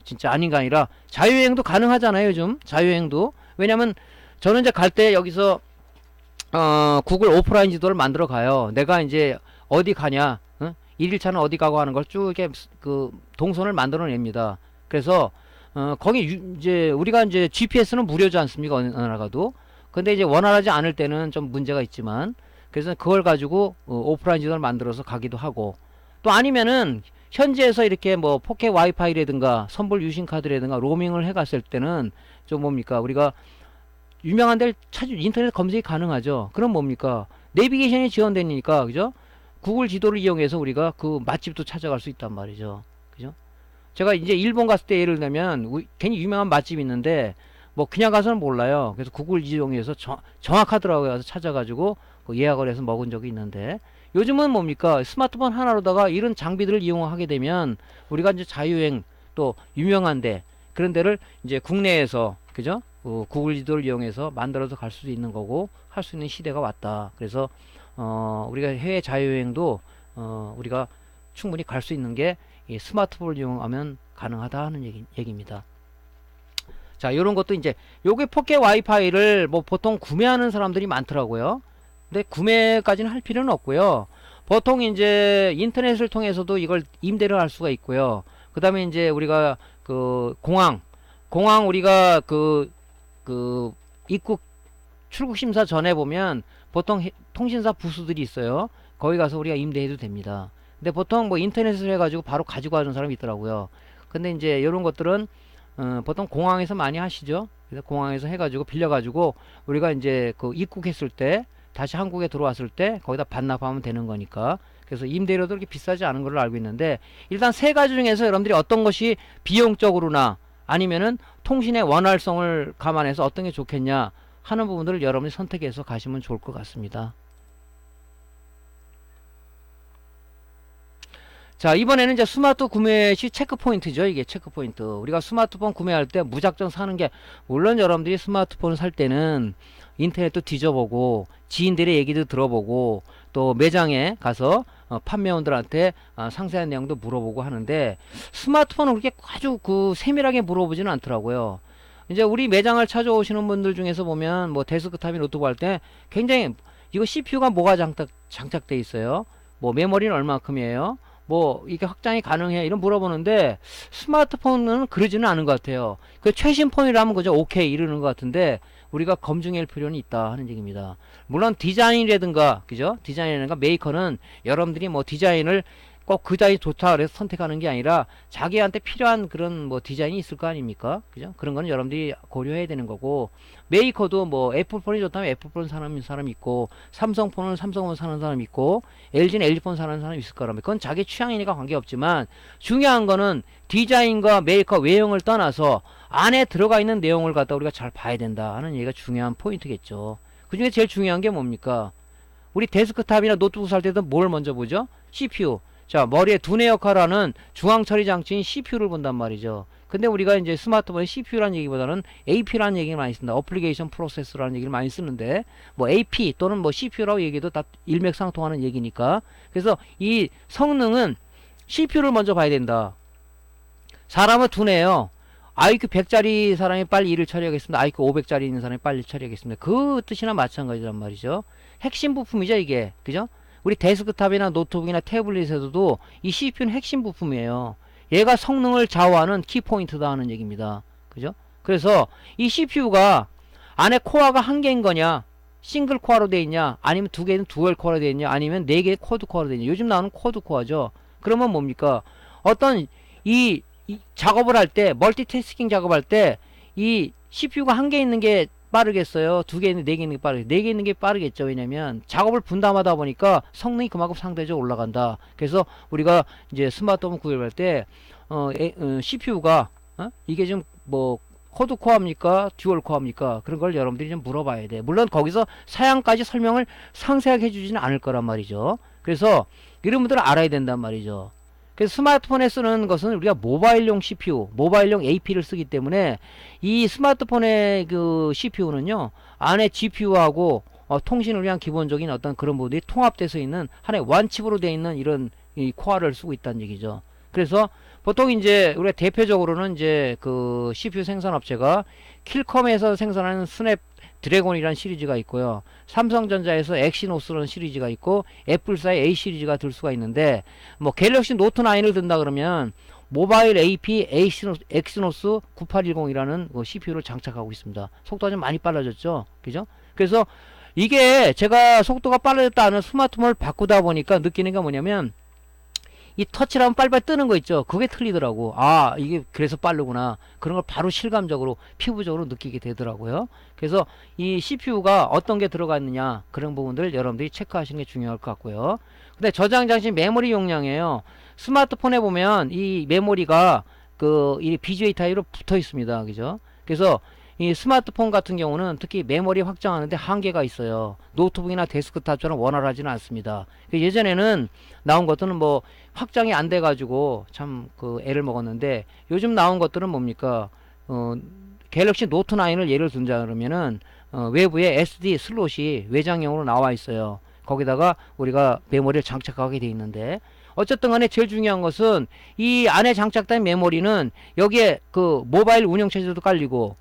진짜 아닌가 아니라 자유여행도 가능하잖아요. 요즘 자유여행도. 왜냐면 저는 이제 갈 때 여기서 구글 오프라인 지도를 만들어 가요. 내가 이제 어디 가냐, 1일차는 어디 가고 하는 걸 쭉 이렇게 그 동선을 만들어 냅니다. 그래서 거기 이제 우리가 이제 GPS는 무료지 않습니까? 어느 나라가도. 근데 이제 원활하지 않을 때는 좀 문제가 있지만, 그래서 그걸 가지고 오프라인 지도를 만들어서 가기도 하고, 또 아니면은 현지에서 이렇게 뭐 포켓 와이파이라든가 선불 유심 카드라든가 로밍을 해 갔을 때는 좀 뭡니까? 우리가 유명한 데를 인터넷 검색이 가능하죠. 그럼 뭡니까? 내비게이션이 지원되니까, 그죠? 구글 지도를 이용해서 우리가 그 맛집도 찾아갈 수 있단 말이죠. 그죠? 제가 이제 일본 갔을 때 예를 들면, 괜히 유명한 맛집이 있는데, 뭐 그냥 가서는 몰라요. 그래서 구글 이용해서 정확하더라고요. 그래서 찾아가지고 그 예약을 해서 먹은 적이 있는데, 요즘은 뭡니까? 스마트폰 하나로다가 이런 장비들을 이용하게 되면, 우리가 이제 자유여행 또 유명한데, 그런 데를 이제 국내에서, 그죠? 구글 지도를 이용해서 만들어서 갈 수도 있는 거고, 할 수 있는 시대가 왔다. 그래서 우리가 해외 자유여행도 우리가 충분히 갈 수 있는 게 이 스마트폰을 이용하면 가능하다 하는 얘기입니다. 자, 요런 것도 이제 요게 포켓 와이파이를 뭐 보통 구매하는 사람들이 많더라고요. 근데 구매까지는 할 필요는 없고요. 보통 이제 인터넷을 통해서도 이걸 임대를 할 수가 있고요. 그 다음에 이제 우리가 그 공항 우리가 그 입국 출국 심사 전에 보면 보통 통신사 부스들이 있어요. 거기 가서 우리가 임대해도 됩니다. 근데 보통 뭐 인터넷을 해가지고 바로 가지고 가는 사람이 있더라고요. 근데 이제 이런 것들은 보통 공항에서 많이 하시죠. 그래서 공항에서 해가지고 빌려가지고 우리가 이제 그 입국했을 때 다시 한국에 들어왔을 때 거기다 반납하면 되는 거니까. 그래서 임대료도 그렇게 비싸지 않은 걸로 알고 있는데, 일단 세 가지 중에서 여러분들이 어떤 것이 비용적으로나 아니면은 통신의 원활성을 감안해서 어떤 게 좋겠냐 하는 부분들을 여러분이 선택해서 가시면 좋을 것 같습니다. 자, 이번에는 이제 스마트 구매 시 체크 포인트죠. 이게 체크 포인트. 우리가 스마트폰 구매할 때 무작정 사는 게, 물론 여러분들이 스마트폰을 살 때는 인터넷도 뒤져보고 지인들의 얘기도 들어보고 또 매장에 가서 판매원들한테 상세한 내용도 물어보고 하는데, 스마트폰은 그렇게 아주 그 세밀하게 물어보지는 않더라고요. 이제 우리 매장을 찾아오시는 분들 중에서 보면 뭐 데스크탑이 노트북 할 때 굉장히 이거 CPU가 뭐가 장착돼 있어요? 뭐 메모리는 얼마큼이에요? 뭐 이게 확장이 가능해? 이런 물어보는데, 스마트폰은 그러지는 않은 것 같아요. 그 최신 폰이라면 그저 오케이 이러는 것 같은데, 우리가 검증할 필요는 있다 하는 얘기입니다. 물론 디자인이라든가, 그죠? 디자인이라든가 메이커는 여러분들이 뭐 디자인을 꼭 그 디자인이 좋다 그래서 선택하는 게 아니라 자기한테 필요한 그런 뭐 디자인이 있을 거 아닙니까? 그죠? 그런 거는 여러분들이 고려해야 되는 거고, 메이커도 뭐 애플폰이 좋다면 애플폰 사는 사람 있고, 삼성폰은 삼성폰 사는 사람 있고, LG는 LG폰 사는 사람 있을 거라면 그건 자기 취향이니까 관계없지만, 중요한 거는 디자인과 메이커 외형을 떠나서 안에 들어가 있는 내용을 갖다 우리가 잘 봐야 된다 하는 얘기가 중요한 포인트겠죠. 그 중에 제일 중요한 게 뭡니까? 우리 데스크탑이나 노트북 살 때도 뭘 먼저 보죠? CPU. 자, 머리에 두뇌 역할을 하는 중앙 처리 장치인 CPU를 본단 말이죠. 근데 우리가 이제 스마트폰에 CPU라는 얘기보다는 AP라는 얘기를 많이 씁니다. 어플리케이션 프로세서라는 얘기를 많이 쓰는데, 뭐 AP 또는 뭐 CPU라고 얘기해도 다 일맥상통하는 얘기니까. 그래서 이 성능은 CPU를 먼저 봐야 된다. 사람은 두뇌예요. IQ 100짜리 사람이 빨리 일을 처리하겠습니다. IQ 500짜리 있는 사람이 빨리 처리하겠습니다. 그 뜻이나 마찬가지란 말이죠. 핵심 부품이죠, 이게. 그죠? 우리 데스크탑이나 노트북이나 태블릿에서도 이 CPU는 핵심 부품이에요. 얘가 성능을 좌우하는 키포인트다 하는 얘기입니다. 그죠? 그래서 이 CPU가 안에 코어가 한 개인 거냐, 싱글 코어로 되어 있냐, 아니면 두 개는 듀얼 코어로 되어 있냐, 아니면 네 개의 쿼드 코어로 되어 있냐. 요즘 나오는 쿼드 코어죠. 그러면 뭡니까? 어떤 이 작업을 할 때, 멀티태스킹 작업할 때 이 CPU가 한 개 있는 게 빠르겠어요? 두 개 있는, 네 개 있는 게 빠르겠어요? 네 개 있는 게 빠르겠죠. 왜냐면 작업을 분담하다 보니까 성능이 그만큼 상대적으로 올라간다. 그래서 우리가 이제 스마트폰 구입할 때 CPU가 이게 좀 뭐 쿼드 코어입니까? 듀얼 코어입니까? 그런 걸 여러분들이 좀 물어봐야 돼. 물론 거기서 사양까지 설명을 상세하게 해주지는 않을 거란 말이죠. 그래서 이런 분들은 알아야 된단 말이죠. 그래서 스마트폰에 쓰는 것은 우리가 모바일용 CPU, 모바일용 AP를 쓰기 때문에 이 스마트폰의 그 CPU는요, 안에 GPU하고 통신을 위한 기본적인 어떤 그런 부분들이 통합돼서 있는 하나의 원칩으로 되어 있는 이런 이 코어를 쓰고 있다는 얘기죠. 그래서 보통 이제 우리가 대표적으로는 이제 그 CPU 생산업체가 킬컴에서 생산하는 스냅 드래곤이라는 시리즈가 있고요. 삼성전자에서 엑시노스라는 시리즈가 있고, 애플사의 A 시리즈가 들 수가 있는데, 뭐 갤럭시 노트 9을 든다 그러면 모바일 AP 엑시노스 9810이라는 CPU를 장착하고 있습니다. 속도가 좀 많이 빨라졌죠. 그죠? 그래서 이게 제가 속도가 빨라졌다는 스마트폰을 바꾸다 보니까 느끼는 게 뭐냐면, 이 터치를 하면 빨리빨리 뜨는 거 있죠. 그게 틀리더라고. 아, 이게 그래서 빠르구나. 그런 걸 바로 실감적으로, 피부적으로 느끼게 되더라고요. 그래서 이 CPU가 어떤 게 들어가 있느냐, 그런 부분들을 여러분들이 체크하시는 게 중요할 것 같고요. 근데 저장 장치 메모리 용량이에요. 스마트폰에 보면 이 메모리가 이 BGA 타입으로 붙어 있습니다. 그죠? 그래서 이 스마트폰 같은 경우는 특히 메모리 확장하는데 한계가 있어요. 노트북이나 데스크탑처럼 원활하지는 않습니다. 예전에는 나온 것들은 뭐 확장이 안 돼가지고 참 그 애를 먹었는데, 요즘 나온 것들은 뭡니까? 갤럭시 노트 9을 예를 든자 그러면은 외부에 SD 슬롯이 외장형으로 나와 있어요. 거기다가 우리가 메모리를 장착하게 돼 있는데, 어쨌든 간에 제일 중요한 것은 이 안에 장착된 메모리는 여기에 그 모바일 운영체제도 깔리고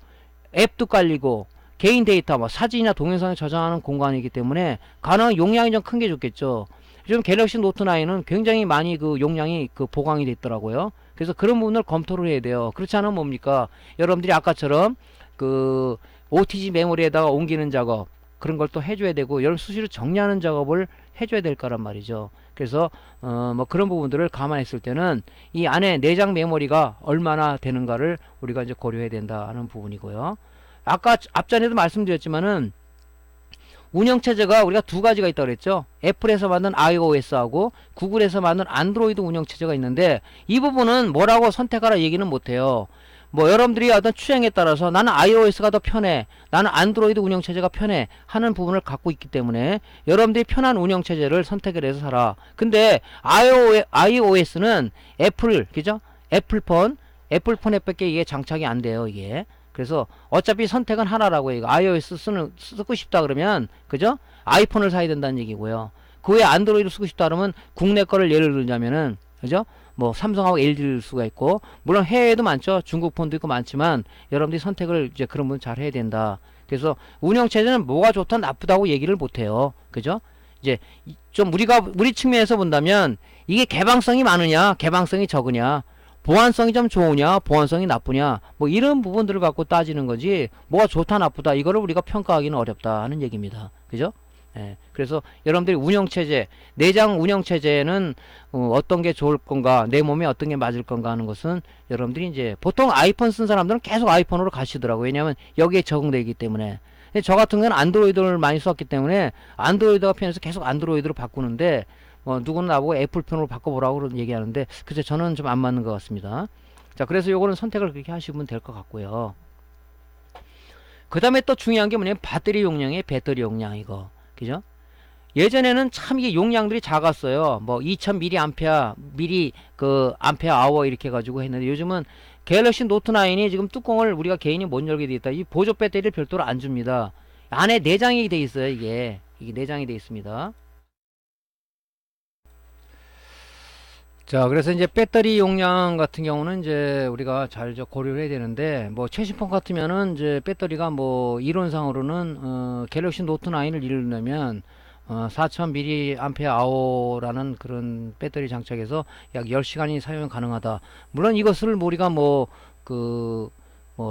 앱도 깔리고 개인 데이터 뭐 사진이나 동영상을 저장하는 공간이기 때문에 가능한 용량이 좀 큰 게 좋겠죠. 요즘 갤럭시 노트 9은 굉장히 많이 그 용량이 그 보강이 됐더라고요. 그래서 그런 부분을 검토를 해야 돼요. 그렇지 않으면 뭡니까? 여러분들이 아까처럼 그 OTG 메모리에다가 옮기는 작업, 그런 걸 또 해줘야 되고, 여러분 수시로 정리하는 작업을 해줘야 될 거란 말이죠. 그래서 뭐 그런 부분들을 감안했을 때는 이 안에 내장 메모리가 얼마나 되는가를 우리가 이제 고려해야 된다는 부분이고요. 아까 앞전에도 말씀드렸지만은 운영체제가 우리가 두 가지가 있다고 그랬죠. 애플에서 만든 iOS하고 구글에서 만든 안드로이드 운영체제가 있는데, 이 부분은 뭐라고 선택하라 얘기는 못해요. 뭐 여러분들이 어떤 취향에 따라서 나는 iOS가 더 편해, 나는 안드로이드 운영체제가 편해 하는 부분을 갖고 있기 때문에 여러분들이 편한 운영체제를 선택을 해서 살아. 근데 iOS는 애플, 그죠? 애플폰에 밖에 이게 장착이 안 돼요, 이게. 그래서 어차피 선택은 하나라고. 이거 iOS 쓰고 싶다 그러면, 그죠? 아이폰을 사야 된다는 얘기고요. 그 외에 안드로이드 쓰고 싶다 그러면 국내 거를 예를 들자면은, 그죠? 뭐 삼성하고 LG를 수가 있고, 물론 해외에도 많죠. 중국 폰도 있고 많지만 여러분들이 선택을 이제 그런 부분 잘 해야 된다. 그래서 운영체제는 뭐가 좋다 나쁘다고 얘기를 못해요. 그죠? 이제 좀 우리 측면에서 본다면 이게 개방성이 많으냐, 개방성이 적으냐, 보안성이 좀 좋으냐, 보안성이 나쁘냐, 뭐 이런 부분들을 갖고 따지는 거지, 뭐가 좋다 나쁘다 이거를 우리가 평가하기는 어렵다 하는 얘기입니다. 그죠? 예, 그래서 여러분들이 운영체제, 내장 운영체제는 어떤 게 좋을 건가, 내 몸에 어떤 게 맞을 건가 하는 것은 여러분들이 이제 보통 아이폰 쓴 사람들은 계속 아이폰으로 가시더라고요. 왜냐하면 여기에 적응되기 때문에. 근데 저 같은 경우는 안드로이드를 많이 썼기 때문에 안드로이드가 편해서 계속 안드로이드로 바꾸는데 누구는 나보고 애플폰으로 바꿔보라고 그런 얘기하는데 글쎄 저는 좀 안 맞는 것 같습니다. 자, 그래서 요거는 선택을 그렇게 하시면 될 것 같고요. 그 다음에 또 중요한 게 뭐냐면 배터리 용량이에요. 배터리 용량 이거. 그죠? 예전에는 참 이게 용량들이 작았어요. 뭐 2000mAh, 미리 그 암페어 아워 이렇게 해가지고 했는데 요즘은 갤럭시 노트 9이 지금 뚜껑을 우리가 개인이 못 열게 돼 있다. 이 보조 배터리를 별도로 안 줍니다. 안에 내장이 돼 있어요. 이게 내장이 돼 있습니다. 자, 그래서 이제 배터리 용량 같은 경우는 이제 우리가 잘 고려를 해야 되는데, 뭐 최신 폰 같으면은 이제 배터리가 뭐 이론상으로는 갤럭시 노트 9을 이루려면 4000mAh라는 그런 배터리 장착해서 약 10시간이 사용 가능하다. 물론 이것을 우리가 뭐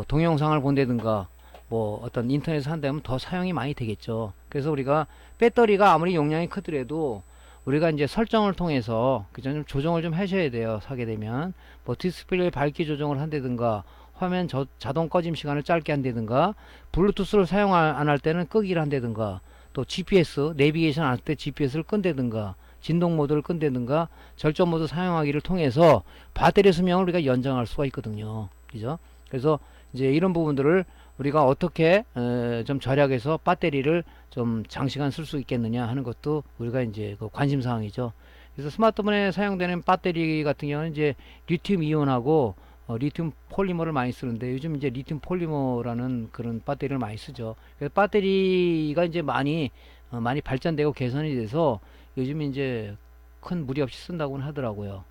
동영상을 본다든가 뭐 어떤 인터넷에 한다면 더 사용이 많이 되겠죠. 그래서 우리가 배터리가 아무리 용량이 크더라도 우리가 이제 설정을 통해서 그죠? 좀 조정을 좀 하셔야 돼요. 사게 되면 뭐 디스플레이 밝기 조정을 한다든가 화면 자동 꺼짐 시간을 짧게 한다든가 블루투스를 사용 안 할 때는 끄기를 한다든가 또 GPS 내비게이션 할 때 GPS를 끈다든가 진동 모드를 끈다든가 절전 모드 사용하기를 통해서 배터리 수명을 우리가 연장할 수가 있거든요. 그죠? 그래서 이제 이런 부분들을 우리가 어떻게 좀 절약해서 배터리를 좀 장시간 쓸 수 있겠느냐 하는 것도 우리가 이제 그 관심 사항이죠. 그래서 스마트폰에 사용되는 배터리 같은 경우는 이제 리튬 이온하고 리튬 폴리머를 많이 쓰는데 요즘 이제 리튬 폴리머라는 그런 배터리를 많이 쓰죠. 그래서 배터리가 이제 많이 발전되고 개선이 돼서 요즘 이제 큰 무리 없이 쓴다고는 하더라고요.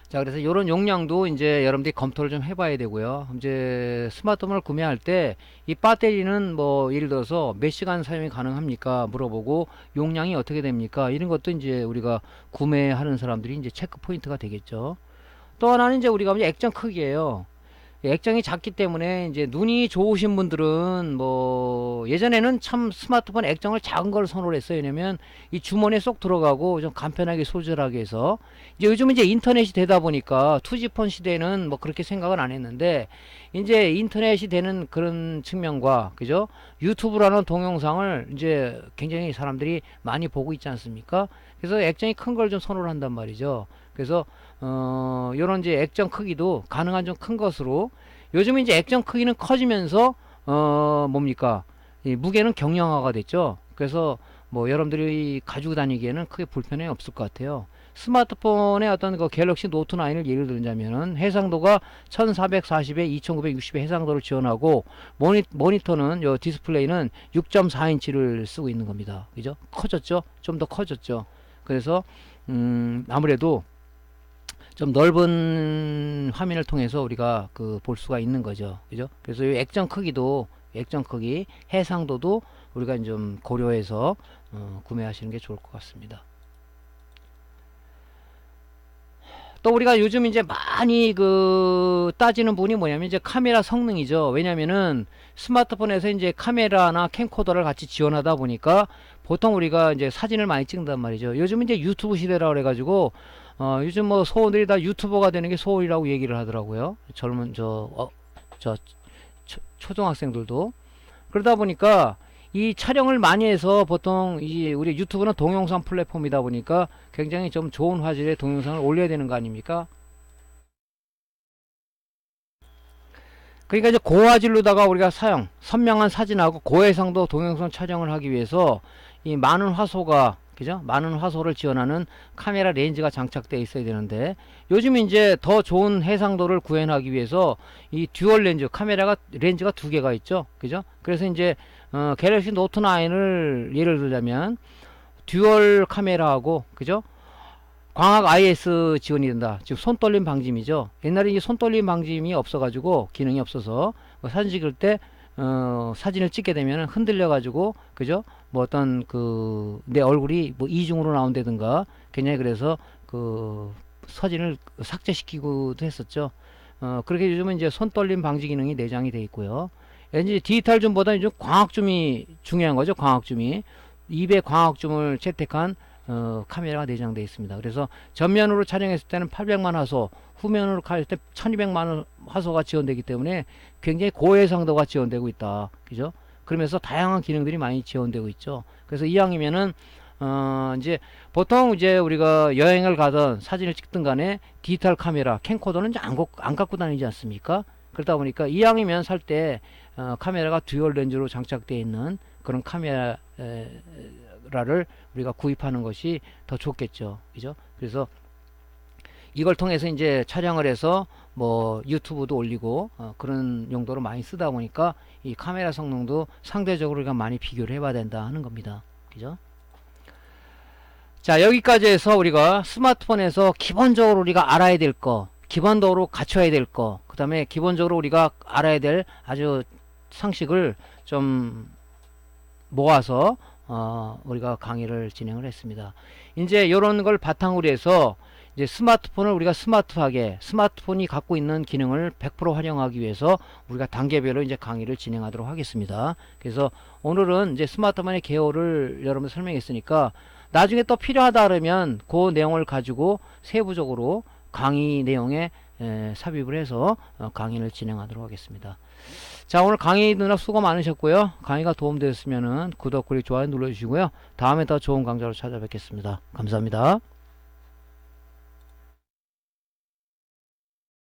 자, 그래서 이런 용량도 이제 여러분들이 검토를 좀 해봐야 되고요. 이제 스마트폰을 구매할 때 이 배터리는 뭐 예를 들어서 몇 시간 사용이 가능합니까? 물어보고 용량이 어떻게 됩니까? 이런 것도 이제 우리가 구매하는 사람들이 이제 체크 포인트가 되겠죠. 또 하나는 이제 우리가 이제 액정 크기예요. 액정이 작기 때문에 이제 눈이 좋으신 분들은 뭐 예전에는 참 스마트폰 액정을 작은 걸 선호를 했어요. 왜냐면 이 주머니에 쏙 들어가고 좀 간편하게 소질하게 해서 이제 요즘은 이제 인터넷이 되다 보니까 투지폰 시대에는 뭐 그렇게 생각은 안 했는데 이제 인터넷이 되는 그런 측면과 그죠? 유튜브라는 동영상을 이제 굉장히 사람들이 많이 보고 있지 않습니까? 그래서 액정이 큰 걸 좀 선호를 한단 말이죠. 그래서 요런 이제 액정 크기도 가능한 좀 큰 것으로 요즘 이제 액정 크기는 커지면서 뭡니까 이 무게는 경량화가 됐죠. 그래서 뭐 여러분들이 가지고 다니기에는 크게 불편함이 없을 것 같아요. 스마트폰의 어떤 그 갤럭시 노트 9을 예를 들자면은 해상도가 1440에 2960의 해상도를 지원하고 모니터는 요 디스플레이는 6.4인치를 쓰고 있는 겁니다. 그죠? 커졌죠? 좀 더 커졌죠. 그래서 아무래도 좀 넓은 화면을 통해서 우리가 볼 수가 있는 거죠. 그죠? 그래서 이 액정 크기, 해상도도 우리가 좀 고려해서 구매하시는 게 좋을 것 같습니다. 또 우리가 요즘 이제 많이 따지는 부분이 뭐냐면 이제 카메라 성능이죠. 왜냐면은 스마트폰에서 이제 카메라나 캠코더를 같이 지원하다 보니까 보통 우리가 이제 사진을 많이 찍는단 말이죠. 요즘 이제 유튜브 시대라 그래가지고 요즘 뭐 소원들이 다 유튜버가 되는 게 소원이라고 얘기를 하더라고요. 젊은 초등학생들도. 그러다 보니까 이 촬영을 많이 해서 보통 우리 유튜브는 동영상 플랫폼이다 보니까 굉장히 좀 좋은 화질의 동영상을 올려야 되는 거 아닙니까? 그러니까 이제 고화질로다가 우리가 선명한 사진하고 고해상도 동영상 촬영을 하기 위해서 이 많은 화소가 그죠? 많은 화소를 지원하는 카메라 렌즈가 장착되어 있어야 되는데 요즘 이제 더 좋은 해상도를 구현하기 위해서 이 듀얼 렌즈 렌즈가 두 개가 있죠. 그죠? 그래서 이제 갤럭시 노트 9을 예를 들자면 듀얼 카메라하고 그죠? 광학 IS 지원이 된다. 즉 손떨림 방짐이죠. 옛날에 이 손떨림 방짐이 없어가지고 기능이 없어서 사진 찍을 때 사진을 찍게 되면 흔들려 가지고 그죠? 뭐 어떤 내 얼굴이 뭐 이중으로 나온다든가 굉장히 그래서 사진을 삭제시키고도 했었죠. 그렇게 요즘은 이제 손떨림 방지 기능이 내장이 되어 있고요. 이제 디지털 줌보다 이제 광학줌이 중요한 거죠. 광학줌이 200 광학줌을 채택한 카메라가 내장되어 있습니다. 그래서 전면으로 촬영했을 때는 800만 화소, 후면으로 갈 때 1200만 화소가 지원되기 때문에 굉장히 고해상도가 지원되고 있다. 그죠? 그러면서 다양한 기능들이 많이 지원되고 있죠. 그래서 이왕이면은 이제 보통 이제 우리가 여행을 가든 사진을 찍든 간에 디지털 카메라, 캠코더는 이제 안 갖고 다니지 않습니까? 그러다 보니까 이왕이면 살 때 카메라가 듀얼 렌즈로 장착되어 있는 그런 카메라를 우리가 구입하는 것이 더 좋겠죠. 그죠? 그래서 이걸 통해서 이제 촬영을 해서 뭐 유튜브도 올리고 그런 용도로 많이 쓰다 보니까 이 카메라 성능도 상대적으로 우리가 많이 비교를 해봐야 된다 하는 겁니다. 그죠? 자, 여기까지 해서 우리가 스마트폰에서 기본적으로 우리가 알아야 될 거, 기본적으로 갖춰야 될 거, 그 다음에 기본적으로 우리가 알아야 될 아주 상식을 좀 모아서 우리가 강의를 진행을 했습니다. 이제 이런 걸 바탕으로 해서 이제 스마트폰을 우리가 스마트하게, 스마트폰이 갖고 있는 기능을 100% 활용하기 위해서 우리가 단계별로 이제 강의를 진행하도록 하겠습니다. 그래서 오늘은 이제 스마트폰의 개요를 여러분 설명했으니까 나중에 또 필요하다 그러면 그 내용을 가지고 세부적으로 강의 내용에 삽입을 해서 강의를 진행하도록 하겠습니다. 자, 오늘 강의 누나 수고 많으셨고요. 강의가 도움되었으면 구독, 그리고 좋아요 눌러주시고요. 다음에 더 좋은 강좌로 찾아뵙겠습니다. 감사합니다.